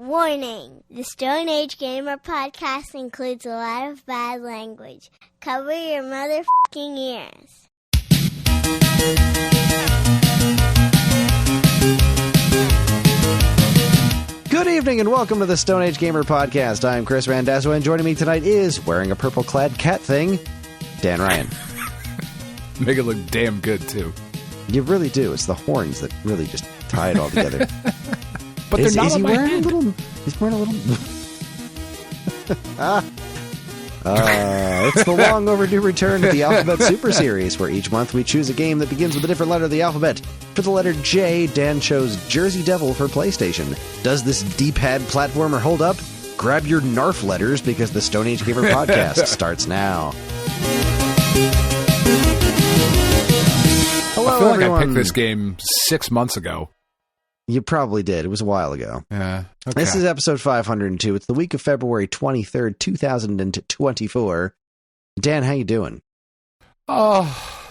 Warning! The Stone Age Gamer podcast includes a lot of bad language. Cover your motherfucking ears. Good evening and welcome to the Stone Age Gamer podcast. I'm Kris Randazzo, and joining me tonight is, wearing a purple-clad cat thing, Dan Ryan. Make it look damn good, too. You really do. It's the horns that really just tie it all together. But they're not on my head. He's wearing a little... It's the long overdue return of the Alphabet Super Series, where each month we choose a game that begins with a different letter of the alphabet. For the letter J, Dan chose Jersey Devil for PlayStation. Does this D-pad platformer hold up? Grab your NARF letters, because the Stone Age Gamer podcast starts now. Hello, I feel like everyone. I picked this game 6 months ago. You probably did. It was a while ago. Yeah. Okay. This is episode 502. It's the week of February 23rd, 2024. Dan, how you doing? Oh,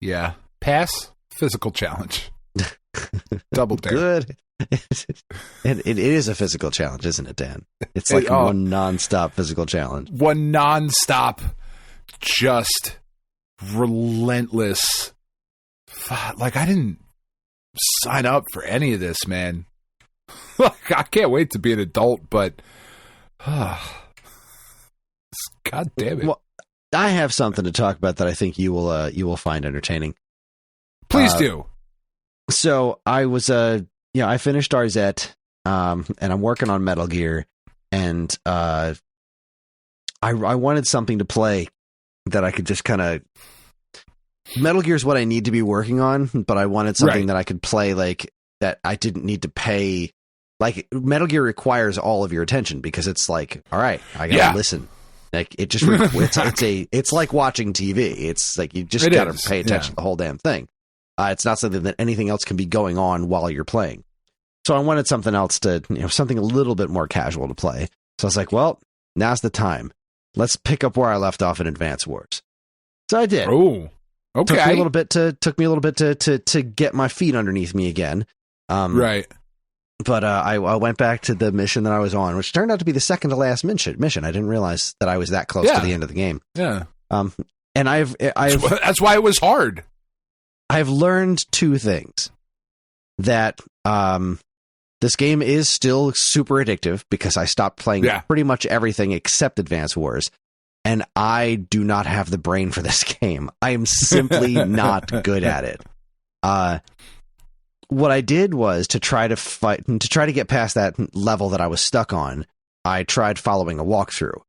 yeah. Pass. Physical challenge. Double dare. Good. It is a physical challenge, isn't it, Dan? It's like one non-stop physical challenge. One non-stop, just relentless. Like, I didn't sign up for any of this, man. Like, I can't wait to be an adult, but God damn it. Well, I have something to talk about that I think you will find entertaining. Please do. So I was I finished RZ, and I'm working on Metal Gear, and I wanted something to play that I could just kind of... Metal Gear is what I need to be working on, but I wanted something that I could play, like, that I didn't need to pay. Like, Metal Gear requires all of your attention, because it's like, all right, I gotta listen. Like, it just it's like watching TV. It's like you just gotta pay attention to the whole damn thing. It's not something that anything else can be going on while you're playing. So I wanted something else to, something a little bit more casual to play. So I was like, well, now's the time. Let's pick up where I left off in Advance Wars. So I did. Oh. Okay. Took me a little bit to get my feet underneath me again. Right. But I went back to the mission that I was on, which turned out to be the second to last mission. I didn't realize that I was that close to the end of the game. Yeah. And I've that's why it was hard. I've learned two things. That this game is still super addictive, because I stopped playing pretty much everything except Advance Wars. And I do not have the brain for this game. I am simply not good at it. What I did was to try to get past that level that I was stuck on. I tried following a walkthrough,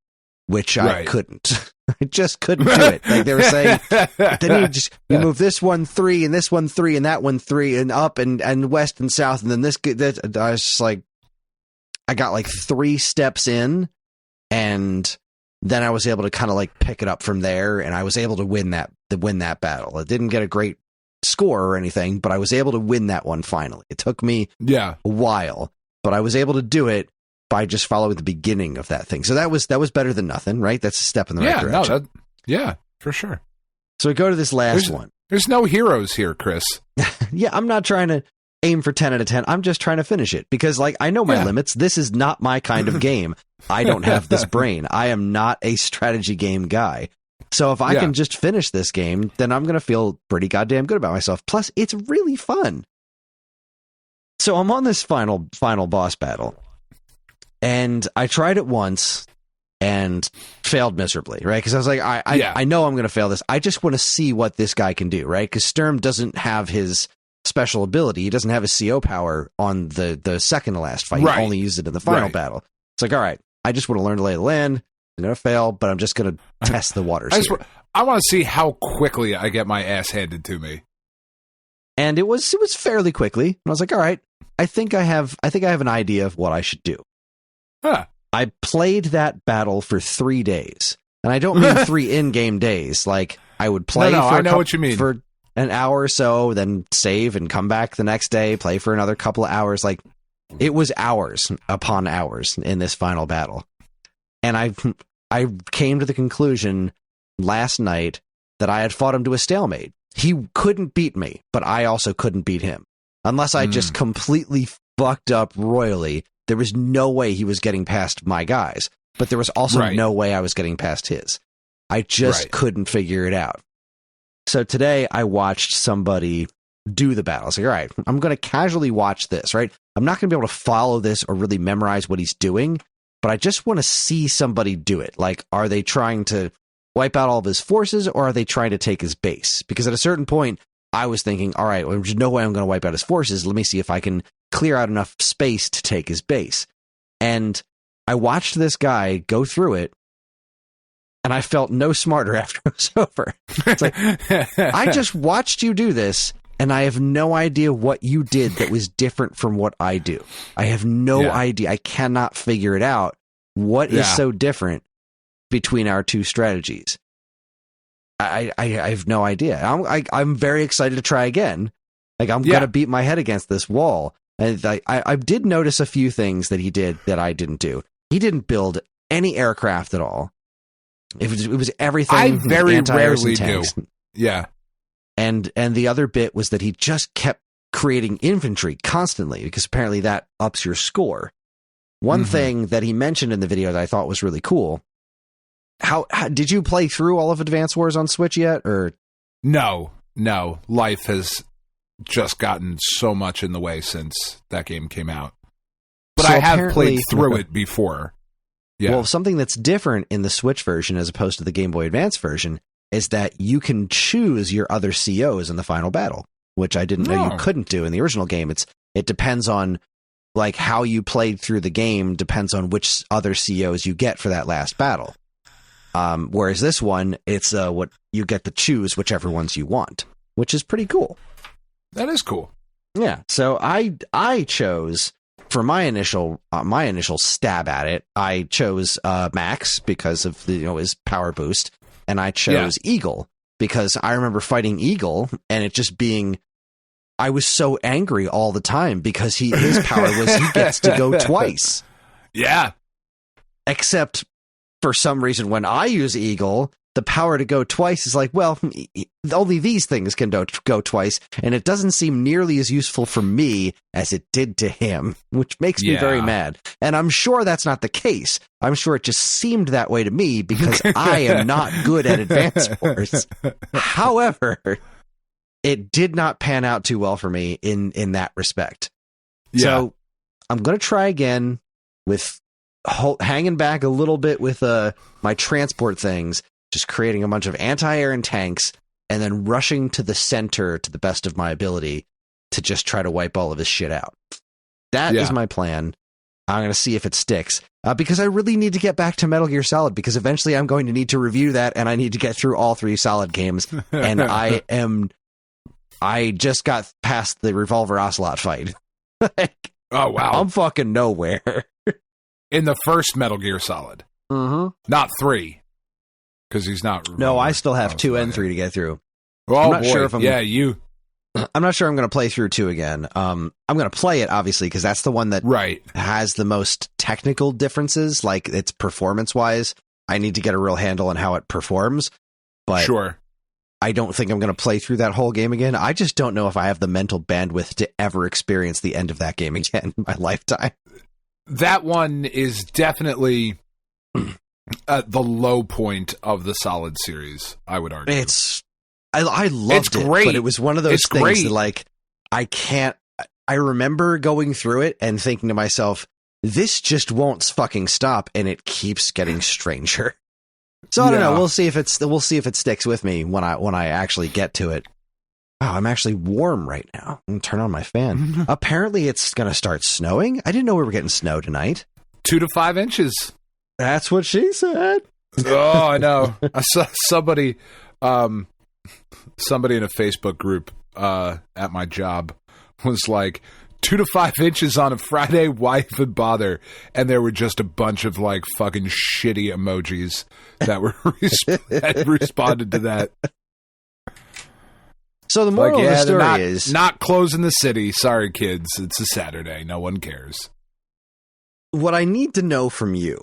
which I couldn't. I just couldn't do it. Like, they were saying, then you move this 1 3 and this 1 3 and that 1 3 and up and west and south, and then this. I was just like, I got like 3 steps in, and then I was able to kind of like pick it up from there, and I was able to win that battle. It didn't get a great score or anything, but I was able to win that one finally. It took me a while, but I was able to do it by just following the beginning of that thing. So that was better than nothing, right? That's a step in the right direction. For sure. So we go to this last one. There's no heroes here, Kris. Yeah, I'm not trying to aim for 10 out of 10. I'm just trying to finish it, because, like, I know my limits. This is not my kind of game. I don't have this brain. I am not a strategy game guy. So if I can just finish this game, then I'm going to feel pretty goddamn good about myself. Plus, it's really fun. So I'm on this final boss battle, and I tried it once and failed miserably, right? Because I was like, I know I'm going to fail this. I just want to see what this guy can do, right? Because Sturm doesn't have his special ability. He doesn't have his CO power on the second to last fight. He only used it in the final battle. It's like, all right, I just want to learn to lay the land. I'm going to fail, but I'm just going to test the waters. I want to see how quickly I get my ass handed to me. And it was fairly quickly. And I was like, all right, I think I have an idea of what I should do. Huh. I played that battle for 3 days. And I don't mean 3 in-game days. Like, I would play for an hour or so, then save and come back the next day, play for another couple of hours. Like, it was hours upon hours in this final battle. And I came to the conclusion last night that I had fought him to a stalemate. He couldn't beat me, but I also couldn't beat him. Unless I just completely fucked up royally There was no way he was getting past my guys, but there was also no way I was getting past his. I just couldn't figure it out. So today I watched somebody do the battle. I was like, all right, I'm going to casually watch this, right? I'm not going to be able to follow this or really memorize what he's doing, but I just want to see somebody do it. Like, are they trying to wipe out all of his forces, or are they trying to take his base? Because at a certain point, I was thinking, all right, well, there's no way I'm going to wipe out his forces. Let me see if I can clear out enough space to take his base. And I watched this guy go through it, and I felt no smarter after it was over. It's like, I just watched you do this, and I have no idea what you did that was different from what I do. I have no idea. I cannot figure it out. What is so different between our two strategies? I have no idea. I'm very excited to try again. Like, I'm going to beat my head against this wall. And I did notice a few things that he did that I didn't do. He didn't build any aircraft at all. It was everything. I very rarely do. Yeah. And the other bit was that he just kept creating infantry constantly, because apparently that ups your score. One thing that he mentioned in the video that I thought was really cool. How did you play through all of Advance Wars on Switch yet? Or no. Life has just gotten so much in the way since that game came out. But so I have played through it before. Yeah. Well, something that's different in the Switch version as opposed to the Game Boy Advance version is that you can choose your other COs in the final battle, which I didn't know you couldn't do in the original game. It depends on like how you played through the game, depends on which other COs you get for that last battle. Whereas this one, it's what you get to choose whichever ones you want, which is pretty cool. That is cool. Yeah. So I chose for my initial stab at it. I chose Max because of his power boost, and I chose Eagle because I remember fighting Eagle and it just being. I was so angry all the time because his power was he gets to go twice. Yeah. Except for some reason, when I use Eagle, the power to go twice is like, well, only these things can go twice, and it doesn't seem nearly as useful for me as it did to him, which makes me very mad. And I'm sure that's not the case. I'm sure it just seemed that way to me because I am not good at Advance Wars. However, it did not pan out too well for me in that respect. Yeah. So I'm going to try again with hanging back a little bit with my transport things, just creating a bunch of anti-air and tanks, and then rushing to the center to the best of my ability to just try to wipe all of his shit out. That is my plan. I'm going to see if it sticks. Because I really need to get back to Metal Gear Solid, because eventually I'm going to need to review that, and I need to get through all 3 Solid games. And I just got past the Revolver Ocelot fight. Oh, wow. I'm fucking nowhere. In the first Metal Gear Solid. Not 3. Because he's not. No, I still have 2 and 3 to get through. Oh, I'm not sure if I'm not sure I'm going to play through 2 again. I'm going to play it, obviously, because that's the one that has the most technical differences, like its performance-wise. I need to get a real handle on how it performs. But I don't think I'm going to play through that whole game again. I just don't know if I have the mental bandwidth to ever experience the end of that game again in my lifetime. That one is definitely the low point of the Solid series, I would argue. I loved it, but it was one of those things that, like, I remember going through it and thinking to myself, this just won't fucking stop, and it keeps getting stranger. So I don't know. We'll see if it sticks with me when I actually get to it. Wow, I'm actually warm right now. I'm gonna turn on my fan. Apparently, it's gonna start snowing. I didn't know we were getting snow tonight. 2 to 5 inches. That's what she said. Oh, I know. I saw somebody in a Facebook group at my job was like, 2 to 5 inches on a Friday, why even bother? And there were just a bunch of like fucking shitty emojis that were that responded to that. So the moral of the story is not closing the city. Sorry, kids. It's a Saturday. No one cares. What I need to know from you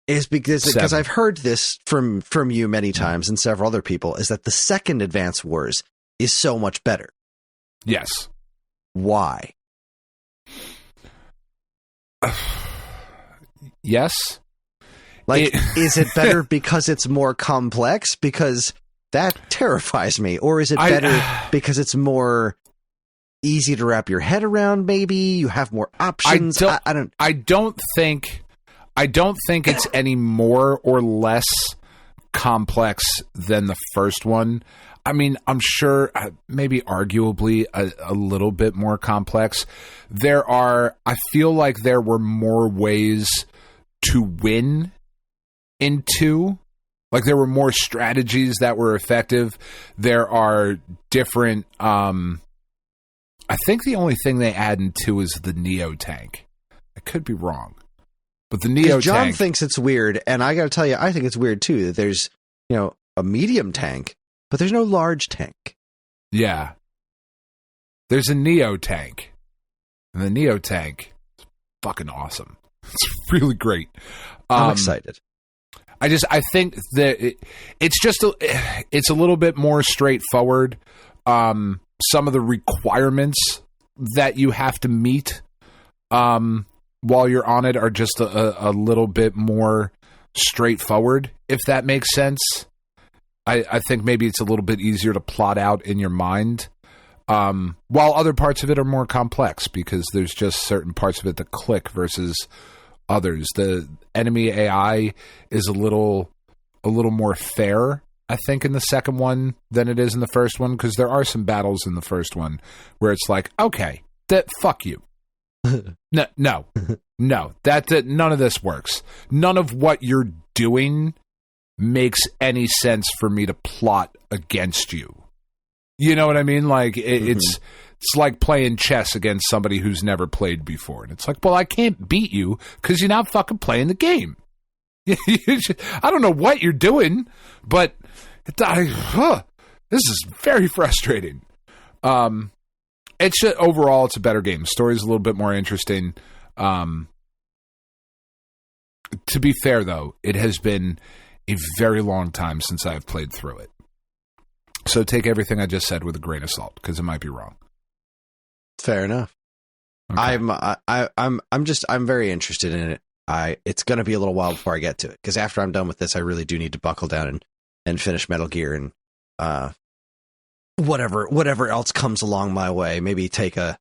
is because I've heard this from you many times and several other people, is that the second Advance Wars is so much better. Yes. Why? Yes. Like, is it better because it's more complex? Because that terrifies me. Or is it better because it's more easy to wrap your head around? Maybe you have more options. I don't think it's any more or less complex than the first one. I mean, I'm sure maybe arguably a little bit more complex. I feel like there were more ways to win in 2. Like, there were more strategies that were effective. There are different, I think the only thing they add in 2 is the Neo tank. I could be wrong. But the Neo tank... John thinks it's weird, and I gotta tell you, I think it's weird too, that there's, a medium tank, but there's no large tank. Yeah. There's a Neo tank. And the Neo tank is fucking awesome. It's really great. I'm excited. I think that it's a little bit more straightforward. Some of the requirements that you have to meet while you're on it are just a little bit more straightforward, if that makes sense. I think maybe it's a little bit easier to plot out in your mind, while other parts of it are more complex because there's just certain parts of it that click versus others. The enemy AI is a little more fair, I think, in the second one than it is in the first one, because there are some battles in the first one where it's like, okay, fuck you. No, that none of this works. None of what you're doing makes any sense for me to plot against you. You know what I mean? Like, it's like playing chess against somebody who's never played before. And it's like, well, I can't beat you because you're not fucking playing the game. I don't know what you're doing, but this is very frustrating. It's just, overall, it's a better game. The story's a little bit more interesting. To be fair, though, it has been a very long time since I've played through it. So take everything I just said with a grain of salt, because it might be wrong. Fair enough. Okay. I'm very interested in it. It's going to be a little while before I get to it, because after I'm done with this, I really do need to buckle down and finish Metal Gear and whatever else comes along my way. Maybe take a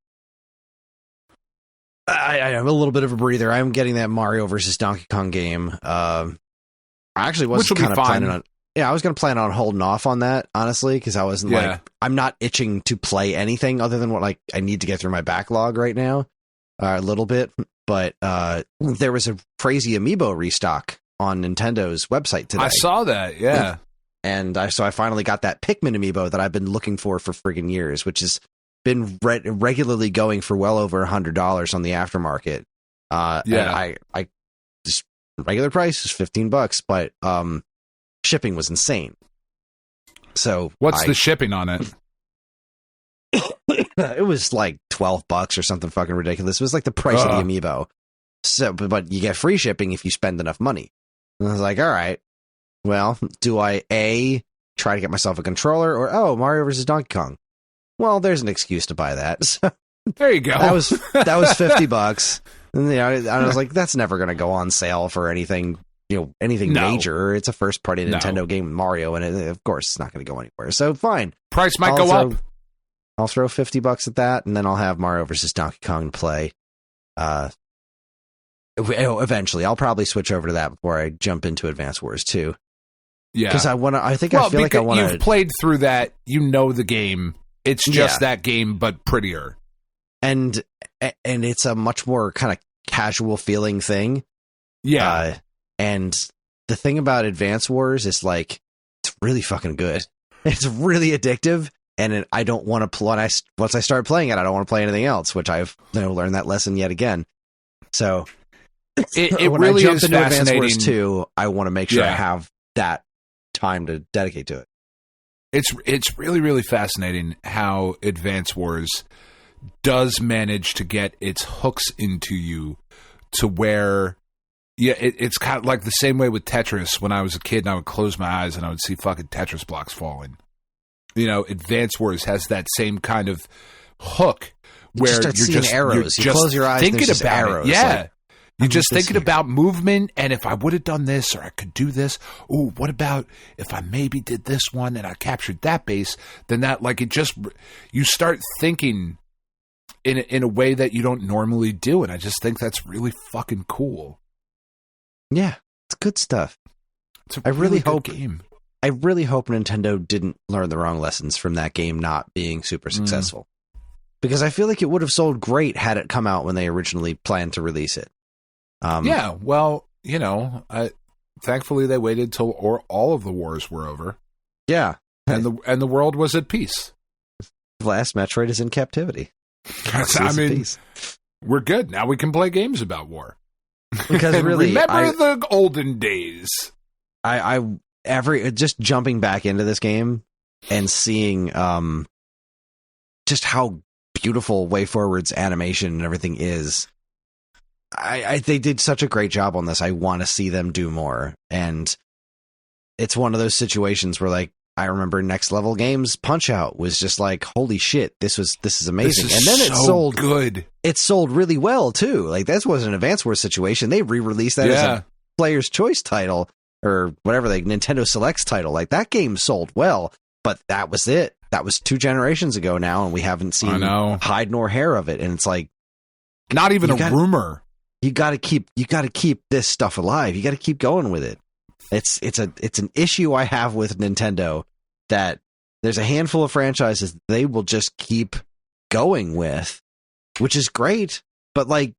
little bit of a breather. I'm getting that Mario versus Donkey Kong game. I actually was kind of planning on. Yeah, I was going to plan on holding off on that, honestly, because I wasn't I'm not itching to play anything other than what I need to get through my backlog right now, a little bit. But there was a crazy amiibo restock on Nintendo's website today. I saw that, yeah. And so I finally got that Pikmin amiibo that I've been looking for friggin' years, which has been regularly going for well over $100 on the aftermarket. And I just regular price is $15, but shipping was insane. So what's the shipping on it? It was like $12 or something fucking ridiculous. It was like the price of the amiibo. So, but you get free shipping if you spend enough money. And I was like, all right, well, do I try to get myself a controller, or Mario versus Donkey Kong? Well, there's an excuse to buy that. So there you go. That was $50. And I was like, that's never going to go on sale for anything. Anything major. It's a first party Nintendo game, Mario, and of course it's not going to go anywhere. So fine, price might go up. I'll throw $50 at that, and then I'll have Mario versus Donkey Kong to play. Eventually, I'll probably switch over to that before I jump into Advance Wars 2. Yeah, because I want to. I feel like I want to. You've played through that. You know the game. It's just that game, but prettier. And it's a much more kind of casual feeling thing. Yeah. And the thing about Advance Wars is it's really fucking good. It's really addictive, and I don't want to play. Once I start playing it, I don't want to play anything else, which I've learned that lesson yet again. So it when really I jump is into fascinating. Advance Wars 2, I want to make sure I have that time to dedicate to it. It's really, really fascinating how Advance Wars does manage to get its hooks into you to where. Yeah, it's kind of like the same way with Tetris. When I was a kid and I would close my eyes and I would see fucking Tetris blocks falling. Advance Wars has that same kind of hook where you're just arrows. You close your eyes, thinking about arrows. Yeah. You're just thinking about movement, and if I would have done this, or I could do this. Ooh, what about if I maybe did this one and I captured that base? Then that, like, it just, you start thinking in a way that you don't normally do, and I just think that's really fucking cool. Yeah, it's good stuff. It's a really good game. I really hope Nintendo didn't learn the wrong lessons from that game not being super successful. Because I feel like it would have sold great had it come out when they originally planned to release it. Yeah, well, thankfully they waited till all of the wars were over. Yeah. And the world was at peace. The last Metroid is in captivity. I mean, we're good. Now we can play games about war. Because really, remember the olden days. Just jumping back into this game and seeing just how beautiful WayForward's animation and everything is. They did such a great job on this. I want to see them do more. And it's one of those situations where, like, I remember Next Level Games Punch-Out was just like, holy shit, this is amazing. This is and then so it sold good. It sold really well too. Like, that wasn't an Advance Wars situation. They re-released that as a Player's Choice title or whatever, like Nintendo Selects title. Like, that game sold well, but that was it. That was 2 generations ago now, and we haven't seen hide nor hair of it. And it's like, not even a rumor. You got to keep this stuff alive. You got to keep going with it. It's an issue I have with Nintendo, that there's a handful of franchises they will just keep going with, which is great, but, like,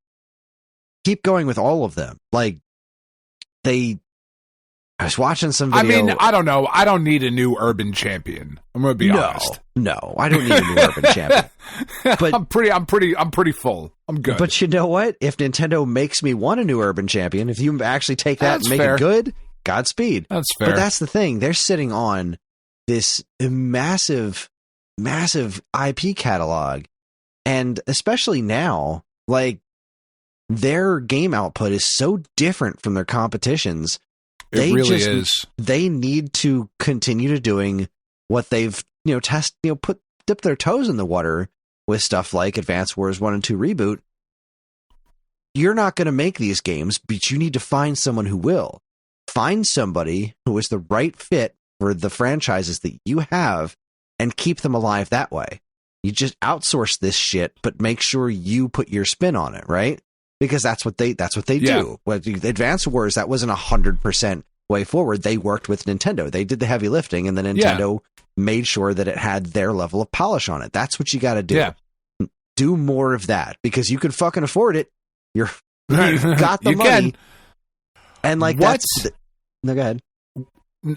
keep going with all of them. Like, I was watching some video. I mean, I don't know. I don't need a new urban champion. I'm going to be honest. No, I don't need a new urban champion. But I'm pretty full. I'm good. But you know what? If Nintendo makes me want a new urban champion, if you actually take that and make it good, Godspeed. That's fair. But that's the thing. They're sitting on this massive IP catalog. And especially now, like, their game output is so different from their competitions. It really is. They need to continue to doing what they've, dip their toes in the water with stuff like Advance Wars 1 and 2 Reboot. You're not going to make these games, but you need to find someone who will. Find somebody who is the right fit for the franchises that you have and keep them alive that way. You just outsource this shit, but make sure you put your spin on it, right? Because that's what they do. With Advance Wars, that wasn't 100% way forward. They worked with Nintendo. They did the heavy lifting, and then Nintendo made sure that it had their level of polish on it. That's what you got to do. Yeah. Do more of that, because you can fucking afford it. You've got the money. Can. And like, what? No, go ahead.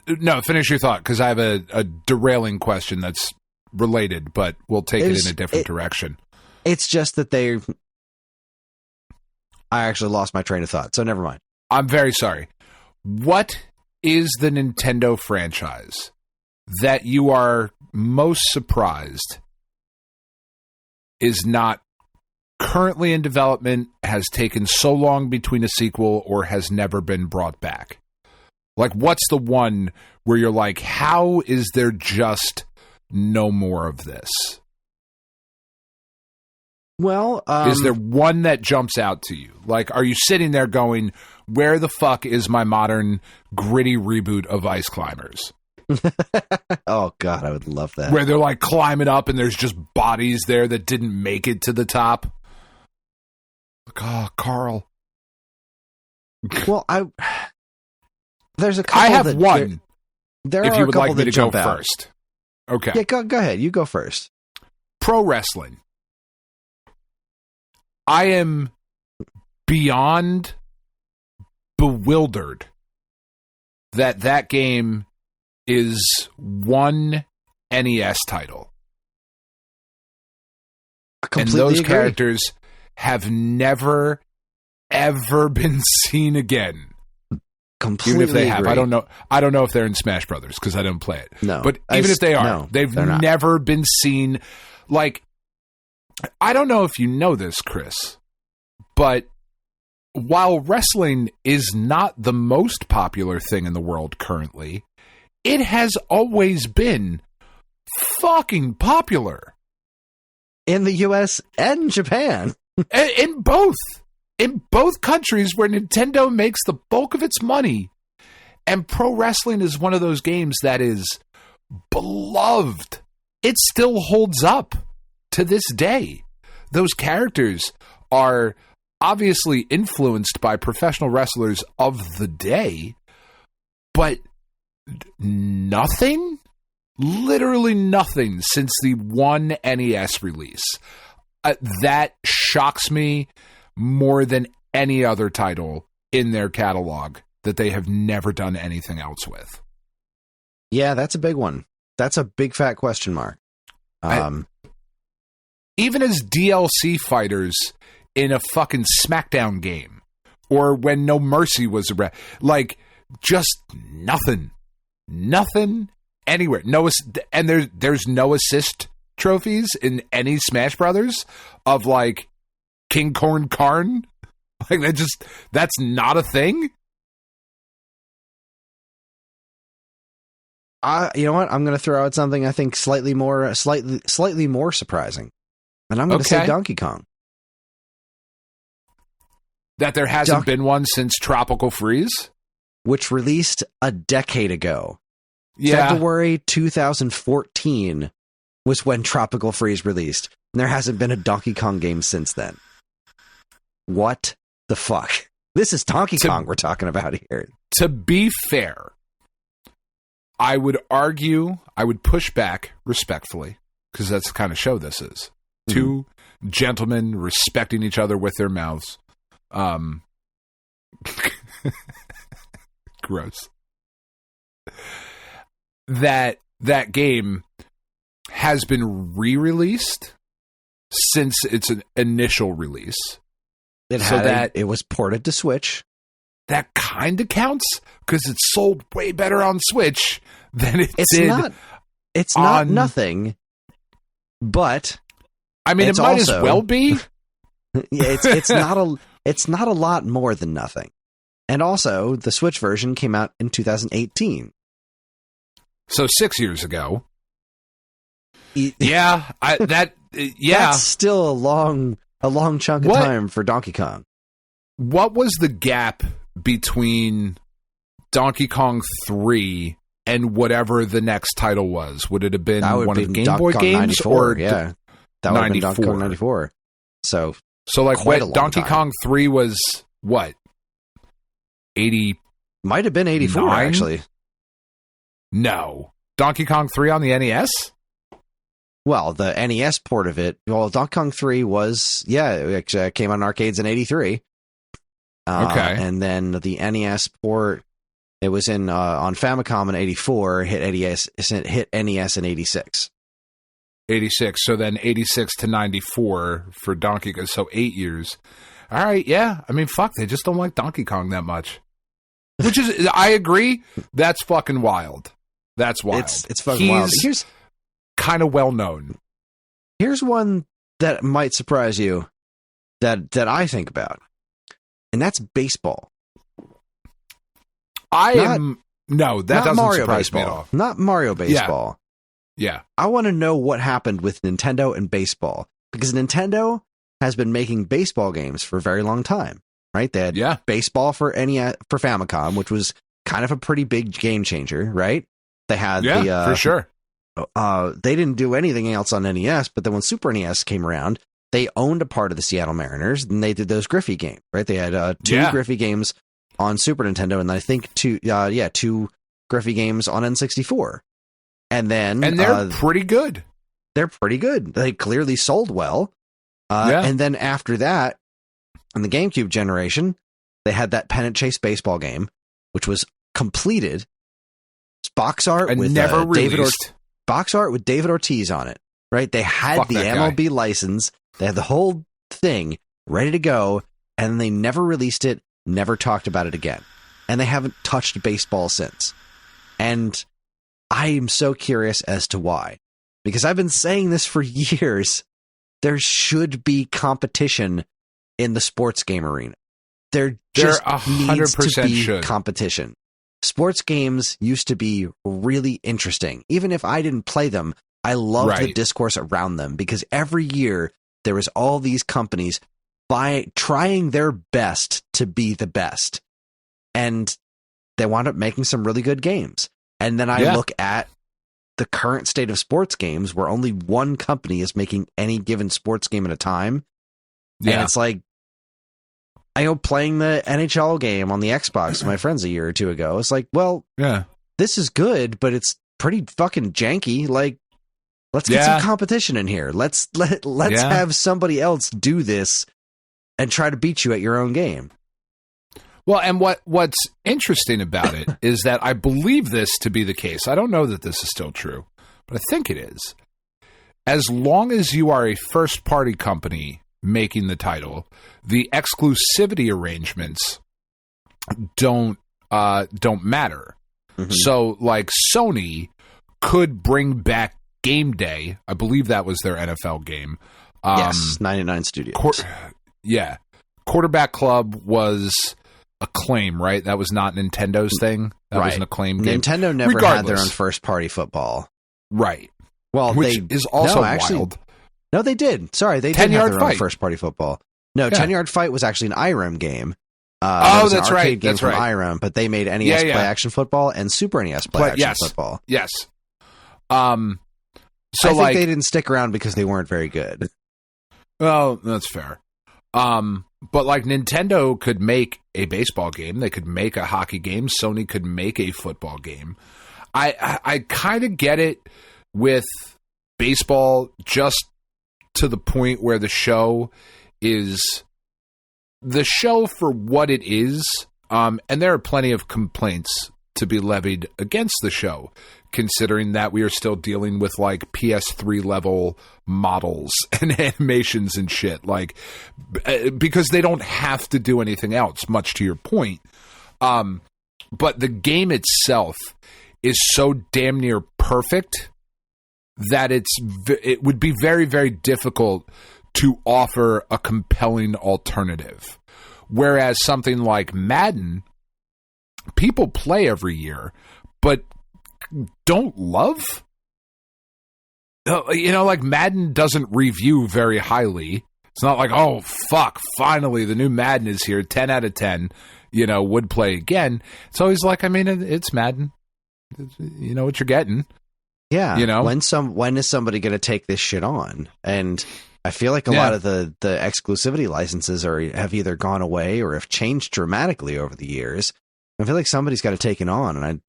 No, finish your thought, because I have a derailing question that's related, but we'll take it in a different direction. It's just that I actually lost my train of thought, so never mind. I'm very sorry. What is the Nintendo franchise that you are most surprised is not currently in development, has taken so long between a sequel, or has never been brought back? Like, what's the one where you're like, how is there just no more of this? Well, is there one that jumps out to you? Like, are you sitting there going, where the fuck is my modern gritty reboot of Ice Climbers? Oh, God, I would love that. Where they're, like, climbing up and there's just bodies there that didn't make it to the top. Like, oh, Carl. Well, there's a couple. I have one. There if are you a would couple like me that to go jump out first. Okay. Yeah, go ahead. You go first. Pro wrestling. I am beyond bewildered that game is one NES title. And those characters have never, ever been seen again. Completely even if they have. agree. I don't know if they're in Smash Brothers, because I don't play it. No. But even if they are, they've never been seen. Like, I don't know if you know this, Kris, but while wrestling is not the most popular thing in the world currently, it has always been fucking popular. In the US and Japan. In both. in both countries where Nintendo makes the bulk of its money, and pro wrestling is one of those games that is beloved. It still holds up to this day. Those characters are obviously influenced by professional wrestlers of the day, but nothing, literally nothing since the one NES release. That shocks me more than any other title in their catalog that they have never done anything else with. Yeah, that's a big one. That's a big fat question mark. Even as DLC fighters in a fucking SmackDown game, or when No Mercy was like, just nothing anywhere. And there's no assist trophies in any Smash Brothers of like King Corn Karn. Like that's not a thing. You know what? I'm going to throw out something I think slightly more surprising, and I'm going to say Donkey Kong. That there hasn't been one since Tropical Freeze, which released a decade ago. Yeah. February 2014 was when Tropical Freeze released, and there hasn't been a Donkey Kong game since then. What the fuck? This is Donkey Kong we're talking about here. To be fair, I would push back respectfully, because that's the kind of show this is. Mm-hmm. Two gentlemen respecting each other with their mouths. Gross. That game has been re-released since its initial release. It was ported to Switch. That kind of counts because it sold way better on Switch than it did. It's not nothing, but I mean, it might as well be. Yeah, it's not a lot more than nothing. And also, the Switch version came out in 2018. So 6 years ago. Yeah, That's still a long chunk of time for Donkey Kong. What was the gap between Donkey Kong 3 and whatever the next title was? Would it have been one of the Game Boy games? 94, yeah. That would have been Donkey Kong 94. So like what Donkey Kong 3 was what? 80 might have been 84 actually. No. Donkey Kong 3 on the NES? Well, the NES port of it, Donkey Kong 3 was, it came on arcades in 83. Okay. And then the NES port, it was in on Famicom in 84, hit NES in 86. 86. So then 86 to 94 for Donkey Kong. So 8 years. All right. Yeah. I mean, fuck. They just don't like Donkey Kong that much. Which is, I agree. That's fucking wild. That's wild. It's fucking wild. Here's kind of well known. Here's one that might surprise you that I think about. And that's baseball. That doesn't Mario surprise baseball. me at all. Not Mario baseball. Yeah. I want to know what happened with Nintendo and baseball, because Nintendo has been making baseball games for a very long time, right? They had baseball for Famicom, which was kind of a pretty big game changer, right? They had for sure. They didn't do anything else on NES, but then when Super NES came around, they owned a part of the Seattle Mariners, and they did those Griffey games, right? They had two Griffey games on Super Nintendo, and I think two Griffey games on N64. And they're pretty good. They're pretty good. They clearly sold well. And then after that, in the GameCube generation, they had that Pennant Chase baseball game, which was completed. Box art with box art with David Ortiz on it, right? They had the MLB license. They had the whole thing ready to go, and they never released it, never talked about it again. And they haven't touched baseball since. And I am so curious as to why. Because I've been saying this for years. There should be competition in the sports game arena. There just needs to be competition. Sports games used to be really interesting. Even if I didn't play them, I loved the discourse around them, because every year there was all these companies trying their best to be the best. And they wound up making some really good games. And then I look at the current state of sports games where only one company is making any given sports game at a time. Yeah. And it's like, I go playing the NHL game on the Xbox with my friends a year or two ago. It's like, well, this is good, but it's pretty fucking janky. Like, let's get some competition in here. Let's have somebody else do this and try to beat you at your own game. Well, and what's interesting about it is that I believe this to be the case. I don't know that this is still true, but I think it is. As long as you are a first-party company making the title, the exclusivity arrangements don't matter. Mm-hmm. So, like, Sony could bring back Game Day. I believe that was their NFL game. Yes, 99 Studios. Quarterback Club was Acclaim, right? That was not Nintendo's thing. That was an Acclaim game. Nintendo never had their own first-party football. Right. Well, which is also wild. No, they did. Sorry, they did have their own first-party football. No, 10-Yard Fight was actually an IREM game. That's an arcade game That's from right. IREM, but they made NES Play Action Football and Super NES Play Action Football. Yes. So I think they didn't stick around because they weren't very good. Well, that's fair. But like Nintendo could make a baseball game, they could make a hockey game, Sony could make a football game. I kind of get it with baseball, just to the point where the show is the show for what it is. And there are plenty of complaints to be levied against the show, considering that we are still dealing with like PS3 level models and animations and shit, like, because they don't have to do anything else, much to your point. But the game itself is so damn near perfect that it would be very, very difficult to offer a compelling alternative. Whereas something like Madden, people play every year, but don't love. Like Madden doesn't review very highly. It's not like, oh, fuck, finally the new Madden is here, 10 out of 10, would play again. It's always like, I mean, it's Madden. You know what you're getting. Yeah. When is somebody going to take this shit on? And I feel like a lot of the exclusivity licenses have either gone away or have changed dramatically over the years. I feel like somebody's got to take it on.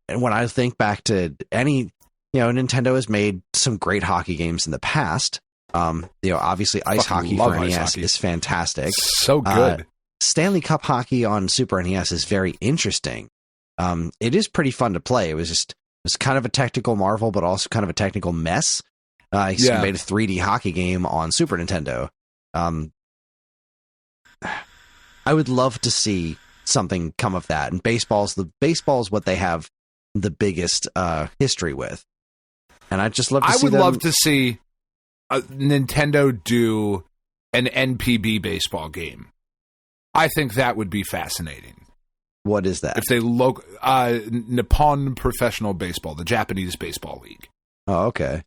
And when I think back to Nintendo has made some great hockey games in the past. Obviously ice hockey for NES is fantastic. So good. Stanley Cup hockey on Super NES is very interesting. It is pretty fun to play. It was kind of a technical marvel, but also kind of a technical mess. He made a 3D hockey game on Super Nintendo. I would love to see something come of that. And baseball is what they have the biggest history with. And I'd just love to see love to see Nintendo do an NPB baseball game. I think that would be fascinating. What is that? If they Nippon Professional Baseball, the Japanese baseball league. Oh, okay.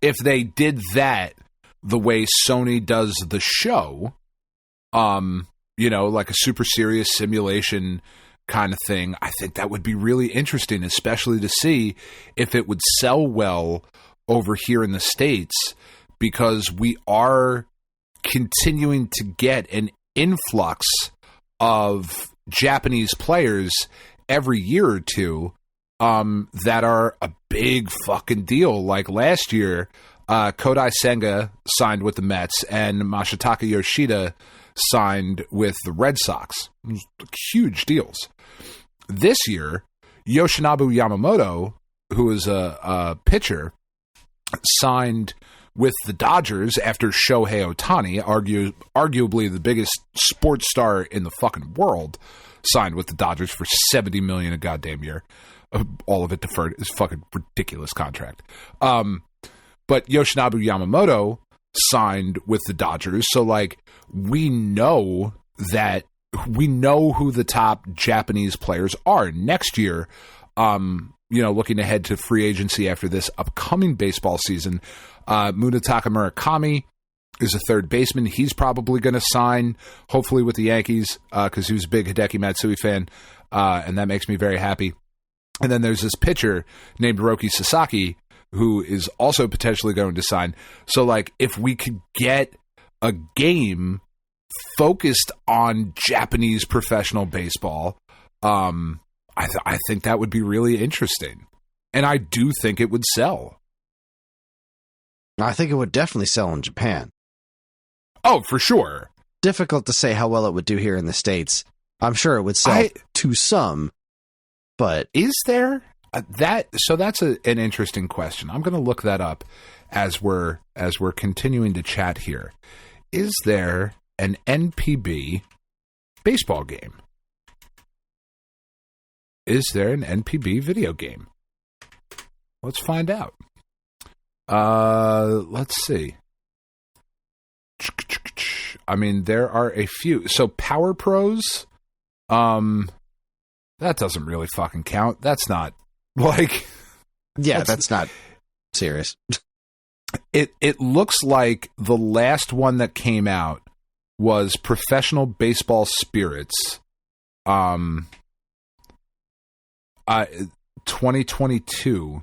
If they did that the way Sony does the show, like a super serious simulation kind of thing, I think that would be really interesting, especially to see if it would sell well over here in the States, because we are continuing to get an influx of Japanese players every year or two that are a big fucking deal. Like last year, Kodai Senga signed with the Mets and Masataka Yoshida signed with the Red Sox. Huge deals. This year, Yoshinobu Yamamoto, who is a pitcher, signed with the Dodgers after Shohei Ohtani, arguably the biggest sports star in the fucking world, signed with the Dodgers for $70 million a goddamn year. All of it deferred. It's a fucking ridiculous contract. But Yoshinobu Yamamoto signed with the Dodgers, so like we know who the top Japanese players are next year. Looking ahead to free agency after this upcoming baseball season, Munetaka Murakami is a third baseman. He's probably going to sign, hopefully with the Yankees, because he was a big Hideki Matsui fan, and that makes me very happy. And then there's this pitcher named Roki Sasaki, who is also potentially going to sign. So, like, if we could get a game focused on Japanese professional baseball, I think that would be really interesting. And I do think it would sell. I think it would definitely sell in Japan. Oh, for sure. Difficult to say how well it would do here in the States. I'm sure it would sell to some, but... Is there... So that's an interesting question. I'm going to look that up as we're continuing to chat here. Is there an NPB baseball game? Is there an NPB video game? Let's find out. Let's see. I mean, there are a few. So Power Pros, that doesn't really fucking count. That's not like... Yeah, that's not serious. It looks like the last one that came out was Professional Baseball Spirits. 2022,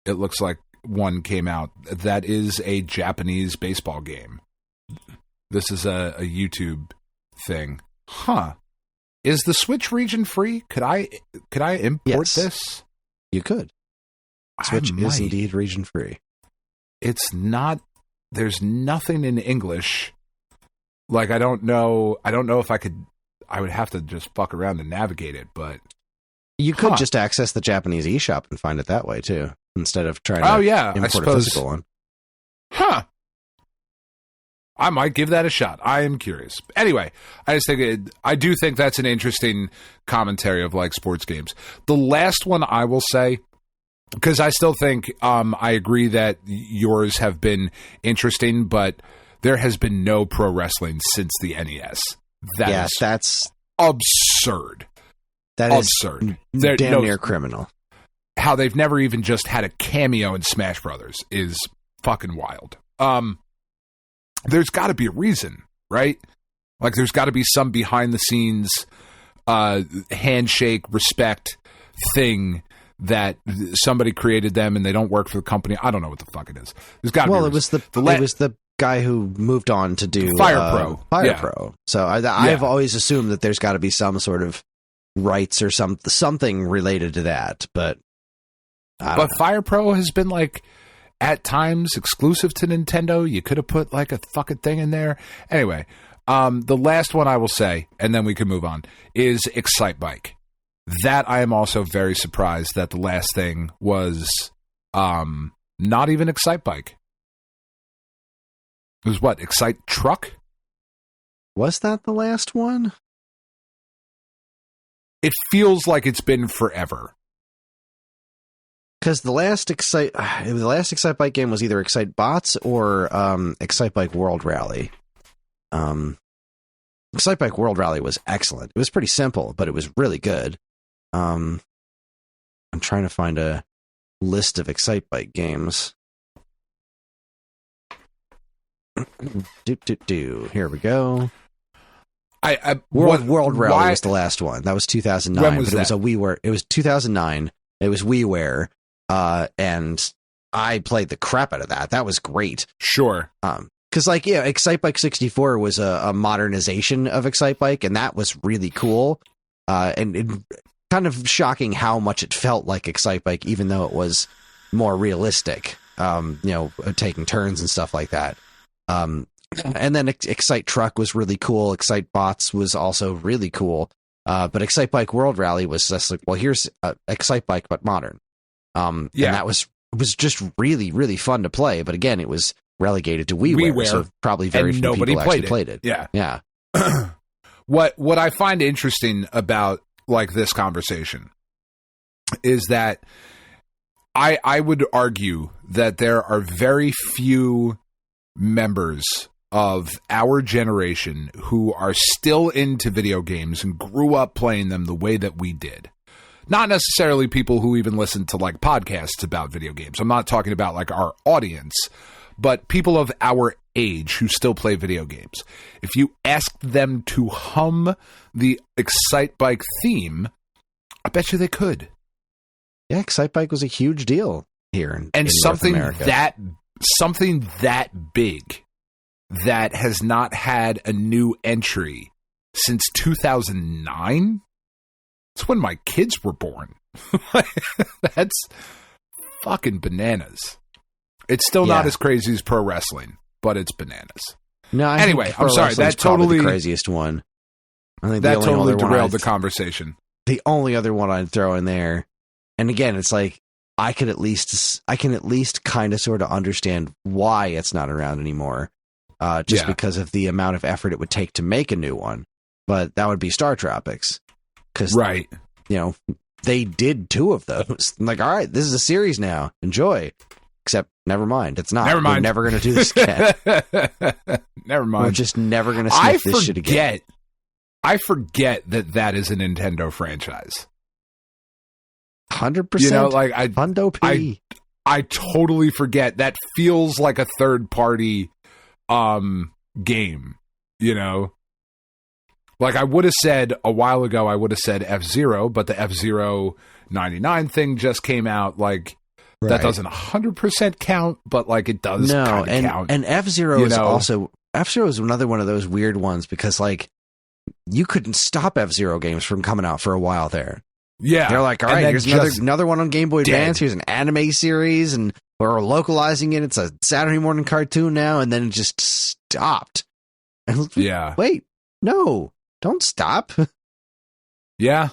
it looks like one came out. That is a Japanese baseball game. This is a YouTube thing. Huh. Is the Switch region free? Could I import this? You could. Switch is indeed region free. It's not. There's nothing in English. Like, I don't know if I could. I would have to just fuck around and navigate it, but you could just access the Japanese eShop and find it that way too, instead of trying to import a physical one. Huh. I might give that a shot. I am curious. Anyway, I do think that's an interesting commentary of like sports games. The last one I will say, because I still think I agree that yours have been interesting, but there has been no pro wrestling since the NES. That's absurd. That is absurd. Damn near criminal. How they've never even just had a cameo in Smash Brothers is fucking wild. There's got to be a reason, right? Like, there's got to be some behind the scenes handshake, respect thing that somebody created them and they don't work for the company. I don't know what the fuck it is. There's got to be. Well, it was the guy who moved on to do Fire Pro. So I've always assumed that there's got to be some sort of rights or something related to that, but Fire Pro has been like at times exclusive to Nintendo. You could have put like a fucking thing in there. Anyway, the last one I will say, and then we can move on, is Excite Bike. That I am also very surprised that the last thing was not even Excite Bike. It was what? Excite Truck? Was that the last one? It feels like it's been forever. Because the last Excite Bike game was either Excite Bots or Excite Bike World Rally. Excite Bike World Rally was excellent. It was pretty simple, but it was really good. I'm trying to find a list of Excite Bike games. Here we go. World Rally was the last one. That was 2009. When was but it was a WiiWare. It was 2009. It was WiiWare, and I played the crap out of that. That was great. Sure. Because Excite Bike 64 was a modernization of Excite Bike, and that was really cool. And it, kind of shocking how much it felt like Excite Bike, even though it was more realistic. Taking turns and stuff like that. And then Excite Truck was really cool. Excite Bots was also really cool. But Excite Bike World Rally was just like, well, here's Excite Bike, but modern. And that was just really, really fun to play. But again, it was relegated to WiiWare, so probably very few people actually played it. Yeah. What I find interesting about like this conversation is that I would argue that there are very few members of our generation who are still into video games and grew up playing them the way that we did. Not necessarily people who even listen to like podcasts about video games. I'm not talking about like our audience, but people of our age who still play video games, if you asked them to hum the Excitebike theme, I bet you they could. Yeah, Excitebike was a huge deal here in something North America. something that big that has not had a new entry since 2009. It's when my kids were born. That's fucking bananas. It's still not as crazy as pro wrestling, but it's bananas. No, anyway, I'm sorry. That totally the craziest one. I think that totally derailed the conversation. The only other one I'd throw in there, and again, it's like I can at least kind of sort of understand why it's not around anymore, just because of the amount of effort it would take to make a new one. But that would be Star Tropics, because they did 2 of those. I'm like, all right, this is a series now. Enjoy. Except, never mind. It's not. We're never going to do this again. Never mind. We're just never going to sniff this shit again. I forget that is a Nintendo franchise. 100%. You know, like Hundo P. I totally forget. That feels like a third-party game, you know? Like I would have said a while ago, I would have said F-Zero, but the F-Zero 99 thing just came out. Like, that doesn't 100% count, but like it does kind of count. And F-Zero is also... F-Zero is another one of those weird ones because, like, you couldn't stop F-Zero games from coming out for a while there. Yeah. They're like, all right, here's another one on Game Boy Advance. Here's an anime series, and we're localizing it. It's a Saturday morning cartoon now, and then it just stopped. Yeah. Wait, no, don't stop. Yeah.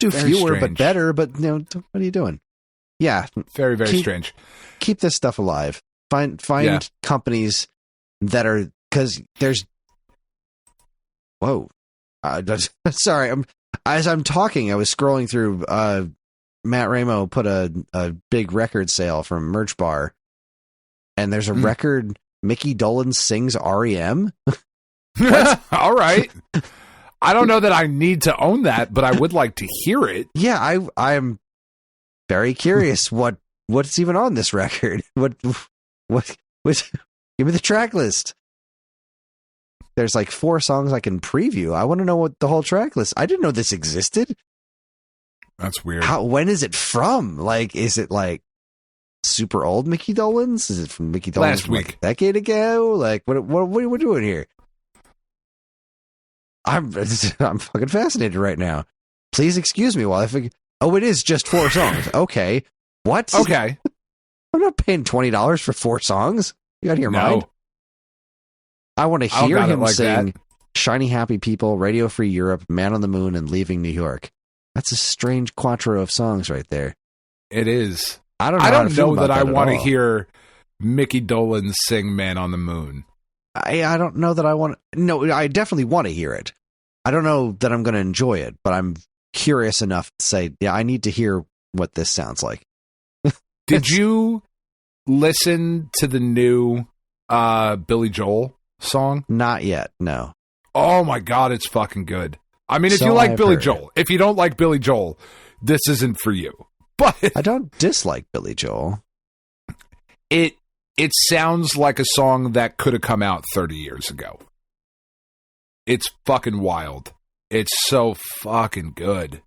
Do very fewer, strange. but better, but, you know, what are you doing? Yeah. Very, very strange. Keep this stuff alive. Find companies that are, because there's, whoa. Sorry, as I'm talking, I was scrolling through. Matt Ramo put a big record sale from Merch Bar, and there's a record. Mickey Dolenz sings REM. All right. I don't know that I need to own that, but I would like to hear it. Yeah, I'm very curious what's even on this record. What give me the track list. There's like 4 songs I can preview. I want to know what the whole track list. I didn't know this existed. That's weird. When is it from? Like, is it like super old Mickey Dolenz? Is it from Mickey Dolenz last week, like a decade ago? Like, what are we doing here? I'm fucking fascinated right now. Please excuse me while I figure. Oh, it is just 4 songs. Okay, what? Okay, I'm not paying $20 for 4 songs. You out of your mind? I want to hear him like sing Shiny Happy People, Radio Free Europe, Man on the Moon, and Leaving New York. That's a strange quattro of songs right there. It is. I don't know that I want to hear Mickey Dolenz sing Man on the Moon. I don't know that I want to. No, I definitely want to hear it. I don't know that I'm going to enjoy it, but I'm curious enough to say, yeah, I need to hear what this sounds like. Did you listen to the new Billy Joel song? Not yet, no. Oh my God, it's fucking good. I mean, if you like Billy Joel, if you don't like Billy Joel, this isn't for you. But I don't dislike Billy Joel. It sounds like a song that could have come out 30 years ago. It's fucking wild. It's so fucking good.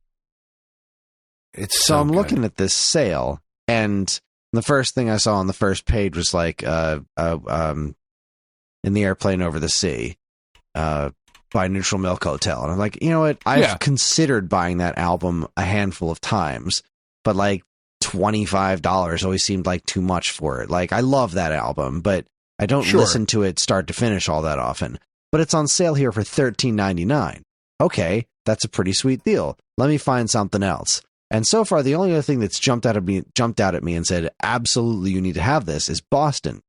It's so I'm good. looking at this sale, and the first thing I saw on the first page was like In the Airplane Over the Sea by Neutral Milk Hotel. And I'm like, you know what? I've considered buying that album a handful of times, but like $25 always seemed like too much for it. Like, I love that album, but I don't listen to it start to finish all that often. But it's on sale here for $13.99. Okay, that's a pretty sweet deal. Let me find something else. And so far, the only other thing that's jumped out at me and said, absolutely, you need to have this, is Boston.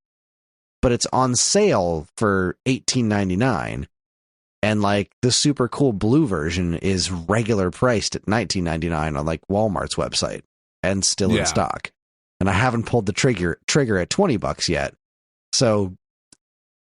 But it's on sale for $18.99. And like the super cool blue version is regular priced at $19.99 on like Walmart's website and still in stock. And I haven't pulled the trigger at $20 yet. So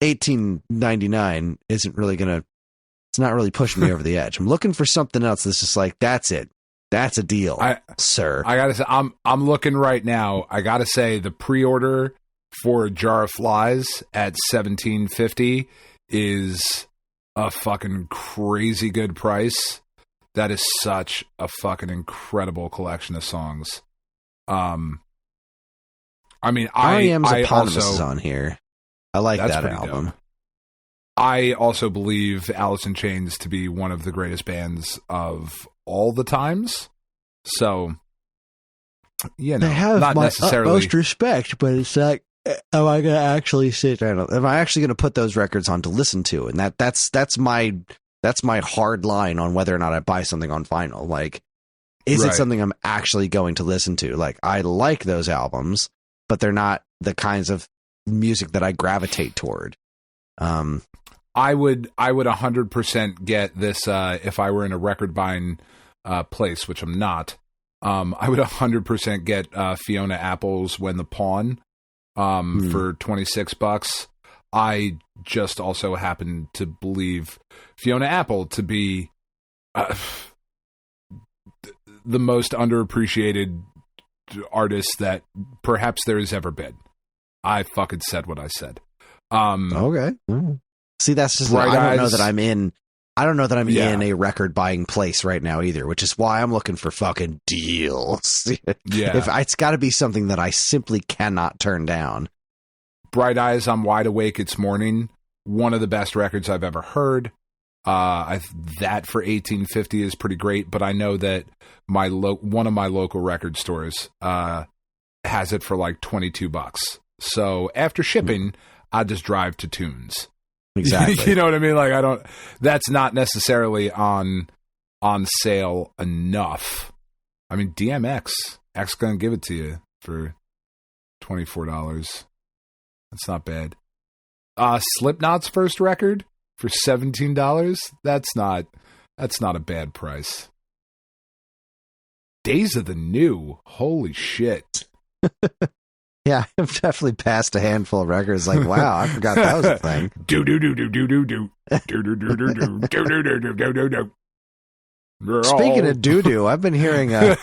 $18.99 isn't really it's not really pushing me over the edge. I'm looking for something else that's just like, that's it. That's a deal, sir. I gotta say, I'm looking right now. I gotta say the pre-order for a jar of flies at $17.50 is a fucking crazy good price. That is such a fucking incredible collection of songs. I mean, R.E.M.'s I Eponymous also is on here. I like That's that pretty album. dope. I also believe Alice in Chains to be one of the greatest bands of all the times. So, you know, They have not my necessarily utmost respect, but it's like, am I going to actually sit down? Am I actually going to put those records on to listen to? And that's my hard line on whether or not I buy something on vinyl. Like, is it Right. something I'm actually going to listen to? Like, I like those albums, but they're not the kinds of music that I gravitate toward. I would 100% get this if I were in a record buying place, which I'm not. I would 100% get Fiona Apple's "When the Pawn" for $26. I just also happen to believe Fiona Apple to be the most underappreciated artist that perhaps there has ever been. I fucking said what I said. Okay. See, that's just, Bright I don't know Eyes. that I'm in Yeah. in a record buying place right now either, which is why I'm looking for fucking deals. Yeah. It's got to be something that I simply cannot turn down. Bright Eyes, I'm Wide Awake, It's Morning. One of the best records I've ever heard. That for $18.50 is pretty great, but I know that one of my local record stores has it for like $22. So after shipping, I just drive to Tunes. Exactly. You know what I mean? Like that's not necessarily on sale enough. I mean, DMX, X gonna give it to you for $24. That's not bad. Slipknot's first record for $17. That's not a bad price. Days of the New. Holy shit. Yeah, I've definitely passed a handful of records. Like, wow, I forgot that was a thing. Do do do do do do do do do do do do do do do do do do. Speaking of doo-doo, I've been hearing how's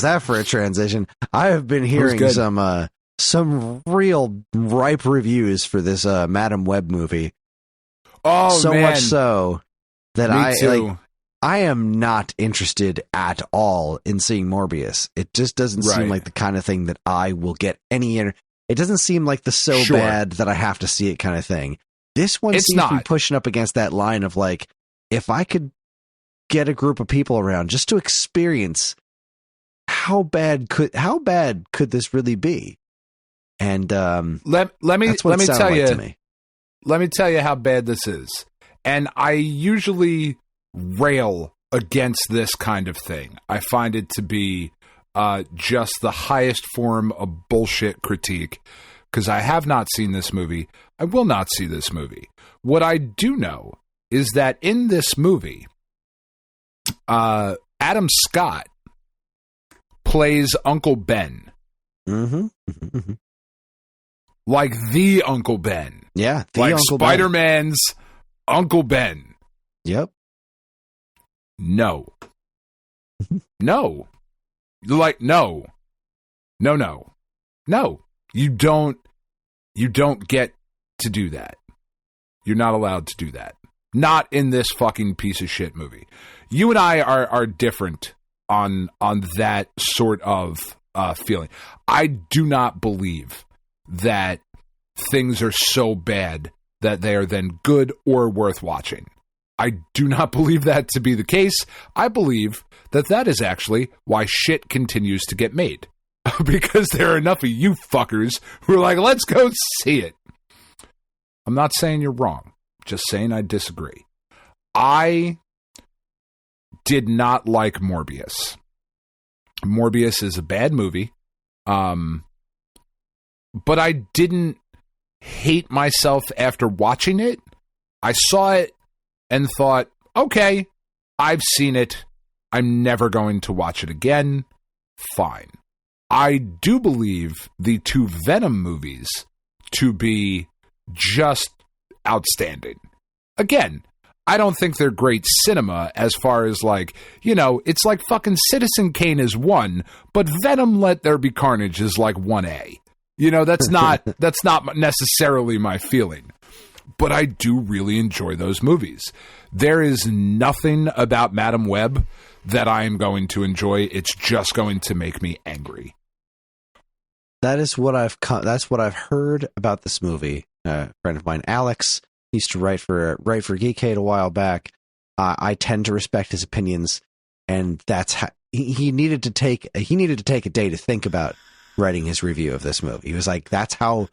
that for a transition? I have been hearing good. some real ripe reviews for this Madam Web movie. Oh, So man. much so that Me too. I am not interested at all in seeing Morbius. It just doesn't seem Right. like the kind of thing that I will get any. It doesn't seem like the so Sure. bad that I have to see it kind of thing. This one It's seems to be not. pushing up against that line of like, if I could get a group of people around just to experience how bad could this really be? And let me that's what let it me sounded tell like you. to me. Let me tell you how bad this is. And I usually rail against this kind of thing. I find it to be just the highest form of bullshit critique because I have not seen this movie. I will not see this movie. What I do know is that in this movie, Adam Scott plays Uncle Ben. Mm-hmm. Like the Uncle Ben. Yeah, the Like Uncle Ben. Spider-Man's Uncle Ben. Yep. No. No. Like, no. No. You don't get to do that. You're not allowed to do that. Not in this fucking piece of shit movie. You and I are different on that sort of feeling. I do not believe that things are so bad that they are then good or worth watching. I do not believe that to be the case. I believe that is actually why shit continues to get made. Because there are enough of you fuckers who are like, let's go see it. I'm not saying you're wrong. Just saying I disagree. I did not like Morbius. Morbius is a bad movie. But I didn't hate myself after watching it. I saw it and thought, okay, I've seen it. I'm never going to watch it again. Fine. I do believe the two Venom movies to be just outstanding. Again, I don't think they're great cinema as far as like, you know, it's like fucking Citizen Kane is 1, but Venom Let There Be Carnage is like 1A. That's not necessarily my feeling. But I do really enjoy those movies. There is nothing about Madam Web that I am going to enjoy. It's just going to make me angry. That's what I've heard about this movie. A friend of mine, Alex, used to write for Geekade a while back. I tend to respect his opinions, and that's how he needed to take a day to think about writing his review of this movie. He was like, that's how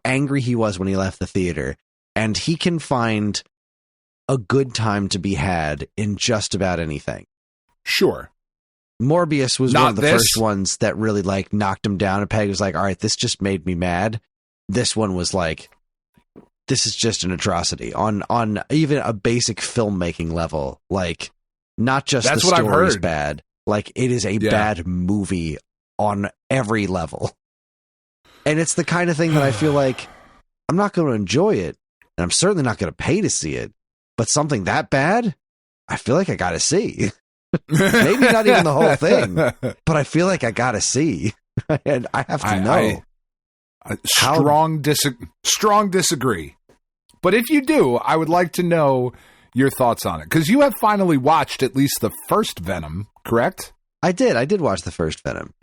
angry he was when he left the theater, and he can find a good time to be had in just about anything. Sure. Morbius was Not one of the this. first ones that really like knocked him down a peg. It was like, all right, this just made me mad. This one was like, this is just an atrocity on even a basic filmmaking level. Like, not just That's the what I've story's heard. bad. Like, it is a bad movie on every level. And it's the kind of thing that I feel like I'm not going to enjoy it, and I'm certainly not going to pay to see it. But something that bad, I feel like I got to see. Maybe not even the whole thing, but I feel like I got to see. And I have to know. Strong disagree. But if you do, I would like to know your thoughts on it. Because you have finally watched at least the first Venom, correct? I did watch the first Venom.